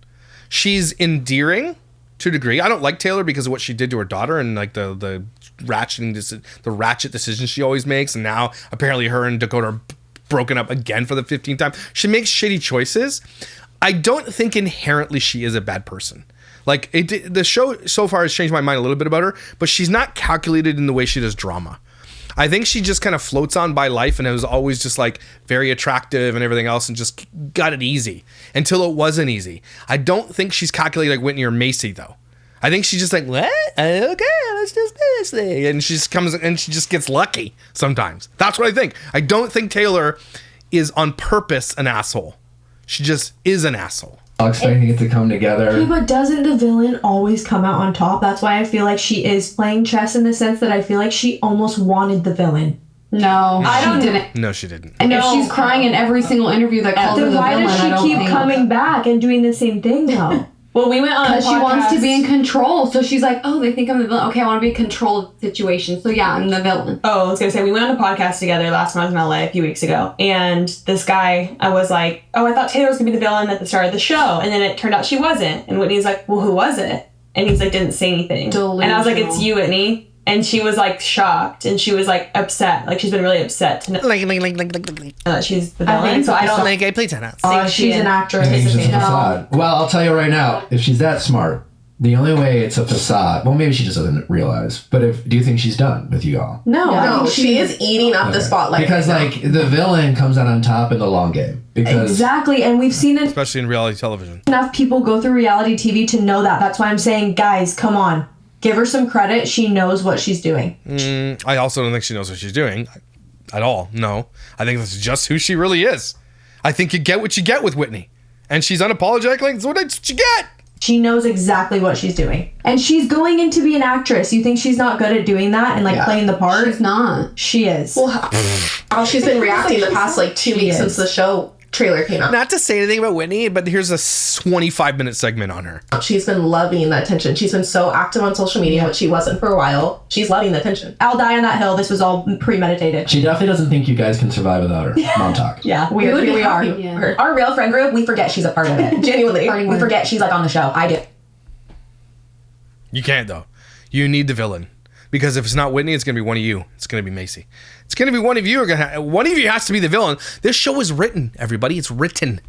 She's endearing to a degree. I don't like Taylor because of what she did to her daughter and, like, the ratchet decisions she always makes. And now, apparently, her and Dakota are broken up again for the 15th time. She makes shitty choices. I don't think inherently she is a bad person. Like, the show so far has changed my mind a little bit about her, but she's not calculated in the way she does drama. I think she just kind of floats on by life and it was always just like very attractive and everything else and just got it easy until it wasn't easy. I don't think she's calculated like Whitney or Macy, though. I think she's just like, what? Okay, let's just do this thing. And she just comes and she just gets lucky sometimes. That's what I think. I don't think Taylor is on purpose an asshole. She just is an asshole. expecting it to come together. Okay, but doesn't the villain always come out on top? That's why I feel like she is playing chess in the sense that I feel like she almost wanted the villain. No, I she didn't. No, she didn't. And No. if she's crying in every single interview that calls her Then the why villain, does I don't she keep think. coming back and doing the same thing though? Well, we went on a Because she wants to podcast- be in control. So she's like, oh, they think I'm the villain. Okay, I want to be in control of the situation. So yeah, I'm the villain. Oh, I was going to say, we went on a podcast together last when I was in LA a few weeks ago. And this guy, I was like, oh, I thought Taylor was going to be the villain at the start of the show. And then it turned out she wasn't. And Whitney's like, well, who was it? And he's like, didn't say anything. Delusional. And I was like, it's you, Whitney. And she was like shocked. And she was like upset. Like she's been really upset to know that she's the I think villain. it's So I don't I play tennis. think She's an actress. I think it's just a No. facade. Well, I'll tell you right now, if she's that smart, the only way it's a facade, well, maybe she just doesn't realize, but do you think she's done with you all? No, I No, think she is eating up the spotlight. Because, right now. like, the villain comes out on top in the long game. Because Exactly, and we've seen Especially in reality television. enough people go through reality TV to know that. That's why I'm saying, guys, come on. Give her some credit. She knows what she's doing. I also don't think she knows what she's doing at all. No. I think that's just who she really is. I think you get what you get with Whitney. And she's unapologetic. Like, that's what you get. She knows exactly what she's doing. And she's going in to be an actress. You think she's not good at doing that and, like, playing the part? She's not. She is. Well, how she's been reacting the past like 2 weeks since the show trailer came out. Not to say anything about Whitney, but here's a 25-minute segment on her. She's been loving the attention. She's been so active on social media, which she wasn't for a while. She's loving the attention. I'll die on that hill. This was all premeditated. she definitely doesn't think you guys can survive without her. MOMTOK. Yeah, We would be we are. happy. Yeah. Our real friend group, we forget she's a part of it. Genuinely. We forget she's like on the show. I do. You can't, though. You need the villain. Because if it's not Whitney, it's going to be one of you. It's going to be Macy. It's going to be one of you. One of you has to be the villain. This show is written, everybody. It's written.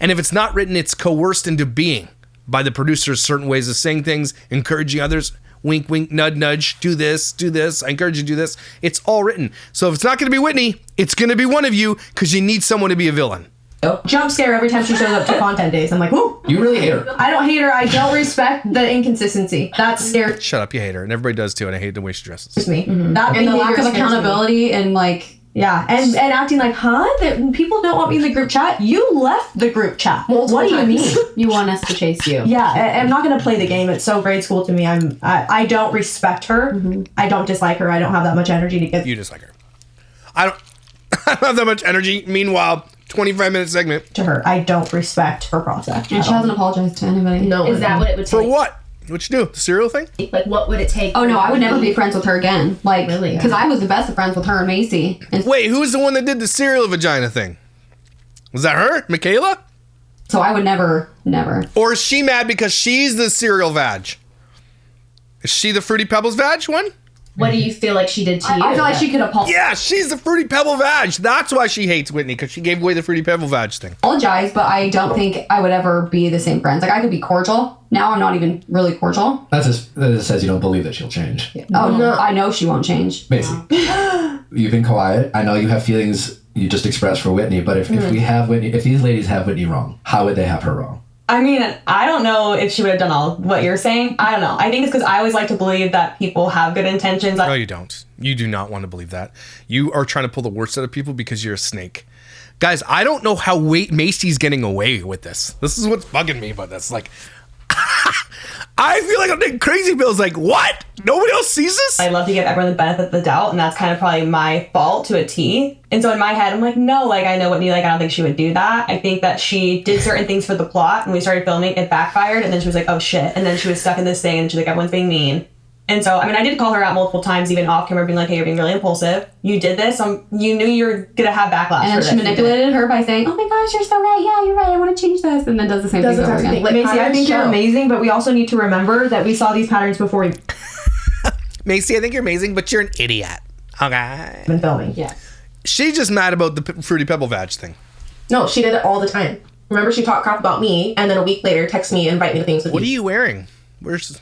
And if it's not written, it's coerced into being by the producers, certain ways of saying things, encouraging others. Wink, wink, nudge, nudge. Do this, do this. I encourage you to do this. It's all written. So if it's not going to be Whitney, it's going to be one of you because you need someone to be a villain. Jump scare every time she shows up to content days. I'm like, whoo. You really hate her. I don't hate her. I don't respect the inconsistency. That scares Shut up, you hate her. And everybody does too. And I hate the way she dresses. me. That And the behavior lack of scares me. accountability and like Yeah, and acting like, that people don't want me in the group chat. You left the group chat. What do you mean? You want us to chase you. Yeah, I'm not gonna play the game. It's so grade school to me. I don't respect her. I don't dislike her. I don't have that much energy to get You dislike her. I don't have that much energy. Meanwhile, 25-minute segment. to her. I don't respect her process. and she hasn't apologized to anybody. No. Is that what it would For take? what? What'd you do? The cereal thing? Like, what would it take? Oh no, I would never be friends with her again. Like, Really? because I was the best of friends with her and Macy. And Wait, who was the one that did the cereal vagina thing? Was that her? Michaela? so I would never. Or is she mad because she's the cereal vag? Is she the Fruity Pebbles vag one? What do you feel like she did to you? I feel like she could Yeah, she's the Fruity Pebble vag. That's why she hates Whitney, because she gave away the Fruity Pebble vag thing. apologize, but I don't think I would ever be the same friends. Like I could be cordial. Now I'm not even really cordial. That just says you don't believe that she'll change. Oh no, I know she won't change. Macy, you've been quiet. I know you have feelings you just expressed for Whitney, but if we have Whitney, if these ladies have Whitney wrong, how would they have her wrong? I mean, I don't know if she would have done all what you're saying. I don't know. I think it's because I always like to believe that people have good intentions. No, you don't. You do not want to believe that. You are trying to pull the worst out of people because you're a snake. Guys, I don't know how Macy's getting away with this. This is what's bugging me about this. Like, I feel like I'm taking crazy pills. Like, what? Nobody else sees this? I love to give everyone the benefit of the doubt, and that's kind of probably my fault to a T. And so in my head, I'm like, no, like, I know Whitney, like, I don't think she would do that. I think that she did certain things for the plot. When we started filming, it backfired, and then she was like, oh, shit. And then she was stuck in this thing, and she's like, everyone's being mean. And so, I mean, I did call her out multiple times, even off camera, being like, hey, you're being really impulsive. You did this. You knew you were going to have backlash And for then this. she manipulated her by saying, oh my gosh, you're so right. Yeah, you're right. I want to change this. And then does the same thing over again. Like, Macy, I think you're amazing, but we also need to remember that we saw these patterns before you've Macy, I think you're amazing, but you're an idiot. Okay. been filming. Yeah. She's just mad about the Fruity Pebble Vag thing. No, she did it all the time. Remember, she talked crap about me, and then a week later, text me and invite me to things with What are you you wearing? Where's...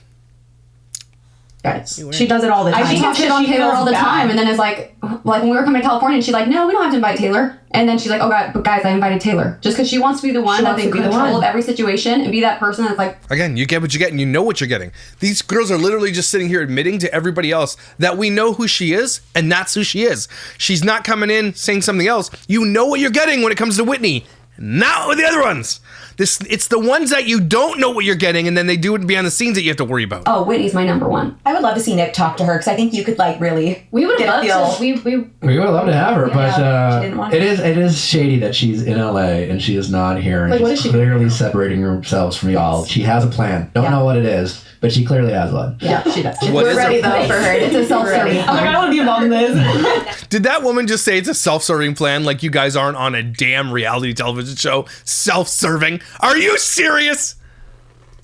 guys. She does it all the time. She talks shit on Taylor all the time, and then is like when we were coming to California, and she's like, no, we don't have to invite Taylor. And then she's like, oh God, but guys, I invited Taylor. Just because she wants to be the one that's in control of every situation and be that person that's like... Again, you get what you get, and you know what you're getting. These girls are literally just sitting here admitting to everybody else that we know who she is, and that's who she is. She's not coming in saying something else. You know what you're getting when it comes to Whitney. Not with the other ones. It's the ones that you don't know what you're getting, and then they do it behind the scenes that you have to worry about. Oh, Whitney's my number one. I would love to see Nick talk to her because I think you could like really. We would get a love feel. to. We We would love to have her, She but didn't want it is shady that she's in LA and she is not here. And Like, what she's is she clearly separating herself from y'all. She has a plan. Don't know what it is, but she clearly has one. Yeah, she does. What We're is ready it? though for her. It's a self-serving. I'm like, I don't want to be involved in this. Did that woman just say it's a self-serving plan like you guys aren't on a damn reality television show? Self-serving? Are you serious?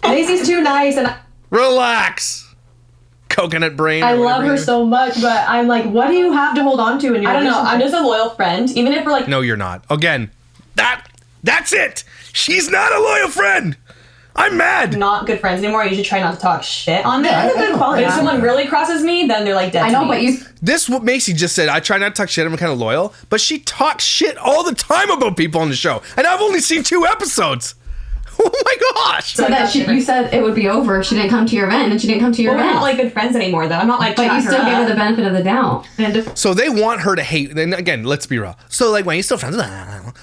Macy's too nice, and Relax. Coconut brain. I or love whatever her you- so much, but I'm like, what do you have to hold on to in your I don't know. I'm relationship? just a loyal friend. Even if we're like, No, you're not. Again, that's it. She's not a loyal friend. I'm mad. not good friends anymore, I usually try not to talk shit on them. That's a good quality. But if someone really crosses me, then they're like dead I to know, me. but you... This what Macy just said. I try not to talk shit. I'm kind of loyal, but she talks shit all the time about people on the show, and I've only seen 2 episodes. Oh my gosh! So that you said it would be over if she didn't come to your event, and she didn't come to your We're event. not like good friends anymore, though. I'm not like. But you chatting still gave her up. the benefit of the doubt. And So they want her to hate. Then again, let's be real. So like, why are you still friends?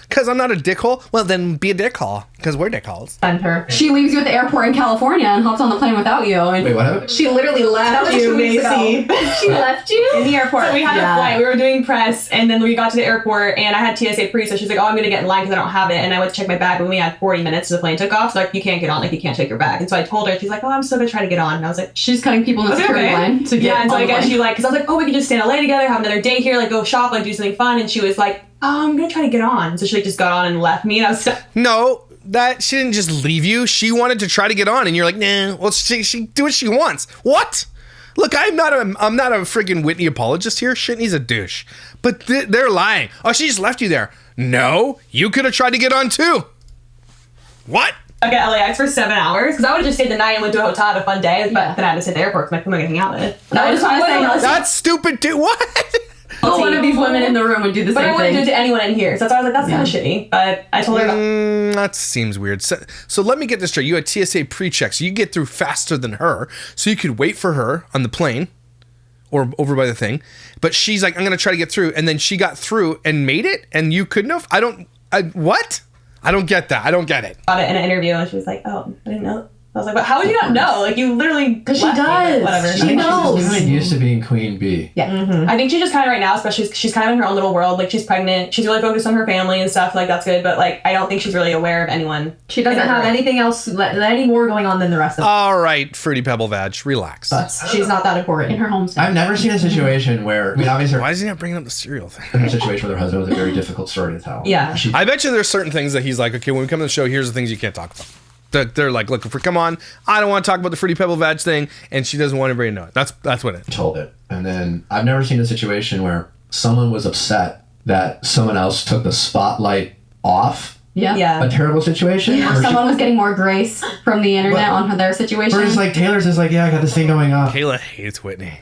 Because I'm not a dickhole. Well, then be a dickhole. Because we're dickholes. defend her. She leaves you at the airport in California and hops on the plane without you. And Wait, what happened? She literally left you, Macy. She left you in the airport. So we had a flight. We were doing press, and then we got to the airport, and I had TSA pre. So she's like, "Oh, I'm gonna get in line because I don't have it." And I went to check my bag, but we had 40 minutes till the plane took off. So like, you can't get on. Like, you can't check your bag. And so I told her, she's like, "Oh, I'm still gonna try to get on." And I was like, she's cutting people in the Okay, security okay. line to get Yeah, and so on I the guess plane. she like, because I was like, "Oh, we could just stay in LA together, have another day here, like go shop, like do something fun." And she was like, "Oh, I'm gonna try to get on." So she like just got on and left me, and I was stuck. No, that she didn't just leave you. She wanted to try to get on, and you're like, nah. Well, she do what she wants. What? Look, I'm not a friggin' Whitney apologist here. Whitney's a douche. But they're lying. Oh, she just left you there. No, you could have tried to get on too. What? Stuck at LAX for 7 hours because I would have just stayed the night and went to a hotel, had a fun day, but then I had to sit at the airport because my friend was hang out with. No, I just want to say, That's stupid too. What? one of these women in the room would do the But I same wouldn't do it thing. to anyone in here. So that's why I was like, that's kind of shitty. But I told her about That seems weird. So let me get this straight. You had TSA pre-check, so you get through faster than her. So you could wait for her on the plane or over by the thing. But she's like, I'm going to try to get through. And then she got through and made it, and you couldn't have? What? I don't get that. I don't get it. it in an interview, and she was like, "Oh, I didn't know." I was like, "But how would you not know? Like, you literally." Because she does. Whatever. She I think knows. she's just kind of used to being Queen Bee. I think she's just kind of right now, especially she's kind of in her own little world. Like, she's pregnant. She's really focused on her family and stuff. Like, that's good. But like, I don't think she's really aware of anyone. She doesn't have anything else, any more going on than the rest of us. All right, Fruity Pebble Vag, relax. She's not that important. in her home state. I've never seen a situation where, I mean, obviously, Why is he not bringing up the cereal thing? in a situation with her husband was a very difficult story to tell. Yeah. She, I bet you there's certain things that he's like, okay, when we come to the show, here's the things you can't talk about. They're like, look, if we come on, I don't want to talk about the Fruity Pebble Vag thing, and she doesn't want everybody to know it. That's what it is. told it. And then I've never seen a situation where someone was upset that someone else took the spotlight off Yeah. Yeah. a terrible situation. Or Someone was getting more grace from the internet on their situation. Whereas like Taylor's is like, yeah, I got this thing going on. Kayla hates Whitney.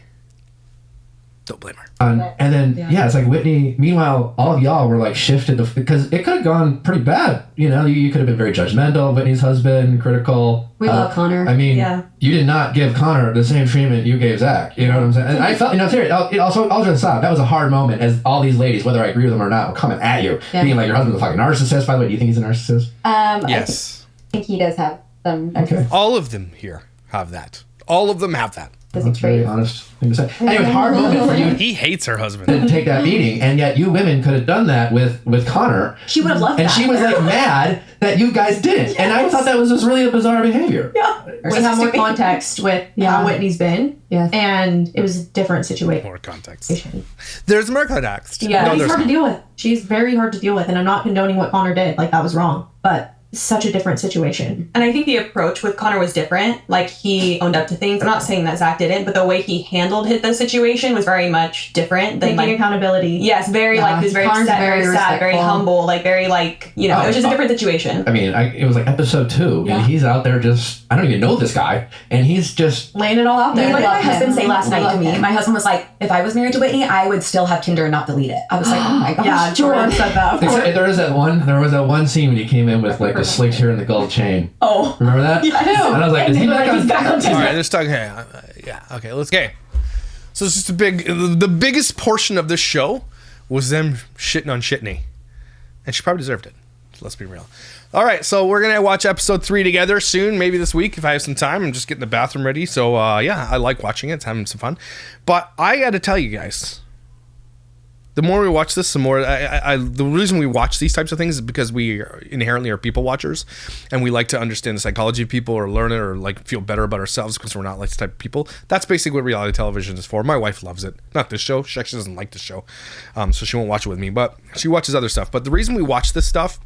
Don't blame her. And then, yeah, it's like Whitney. Meanwhile, all of y'all were like shifted because it could have gone pretty bad. You know, you could have been very judgmental of Whitney's husband, critical. We love Connor. I mean, Yeah. you did not give Connor the same treatment you gave Zach. You know what I'm saying? And I felt, seriously, I'll just stop. That was a hard moment as all these ladies, whether I agree with them or not, were coming at you. Yeah. Being like, your husband's a fucking narcissist. By the way, do you think he's a narcissist? I Yes. think he does have some. Okay. All of them here have that. All of them have that. That's a very honest thing to say. Anyway, hard moment for you. He hates her husband. To take that beating, and yet you women could have done that with Connor. She would have loved and that. And she was like mad that you guys didn't. Yes. And I thought that was just really a bizarre behavior. Yeah. We have more context with how Whitney's been. Yes. And it was a different situation. More context. There's more context. Yeah. She's hard to deal with. She's very hard to deal with. And I'm not condoning what Connor did. Like, that was wrong. But such a different situation. And I think the approach with Connor was different. Like, he owned up to things. I'm not saying that Zach didn't, but the way he handled the situation was very much different than taking accountability. Yes, very he was very upset, very sad, very humble, like very it was just a different situation. I mean, it was like episode 2, and he's out there just, I don't even know this guy, and he's just laying it all out there. What did my husband say last night to me? My husband was like, if I was married to Whitney, I would still have Tinder and not delete it. I was like, oh my gosh. Yeah, Jordan said that. There was that one scene when he came in with like the slicked hair and the gold chain. Oh. Remember that? Yeah, I do. And I was like, he's back on Tinder. All right, let's talk. Okay, let's go. So it's just the biggest portion of this show was them shitting on Shitney. And she probably deserved it. Let's be real. All right, so we're going to watch episode 3 together soon, maybe this week if I have some time. I'm just getting the bathroom ready. So, I like watching it. It's having some fun. But I got to tell you guys, the more we watch this, the more the reason we watch these types of things is because we inherently are people watchers, and we like to understand the psychology of people or learn it or like feel better about ourselves because we're not like this type of people. That's basically what reality television is for. My wife loves it. Not this show. She actually doesn't like the show, so she won't watch it with me. But she watches other stuff. But the reason we watch this stuff,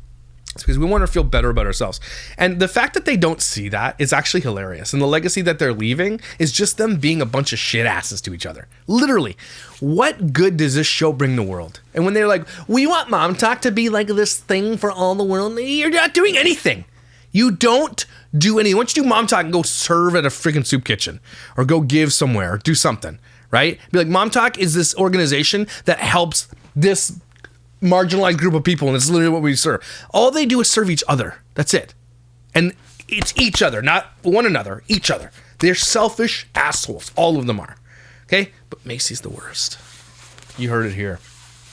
it's because we want to feel better about ourselves. And the fact that they don't see that is actually hilarious. And the legacy that they're leaving is just them being a bunch of shit asses to each other. Literally. What good does this show bring the world? And when they're like, we want MOMTOK to be like this thing for all the world, you're not doing anything. You don't do anything. Why don't you do MOMTOK and go serve at a freaking soup kitchen or go give somewhere or do something, right? Be like, MOMTOK is this organization that helps this marginalized group of people, and it's literally what we serve. All they do is serve each other. That's it. And it's each other, not one another, each other. They're selfish assholes. All of them are. Okay? But Macy's the worst. You heard it here.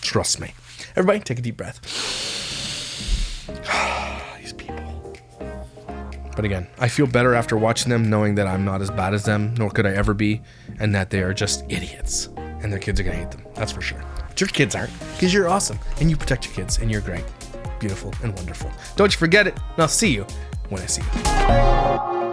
Trust me. Everybody, take a deep breath. These people. But again, I feel better after watching them, knowing that I'm not as bad as them, nor could I ever be, and that they are just idiots. And their kids are going to hate them. That's for sure. But your kids aren't, because you're awesome, and you protect your kids, and you're great, beautiful, and wonderful. Don't you forget it, and I'll see you when I see you.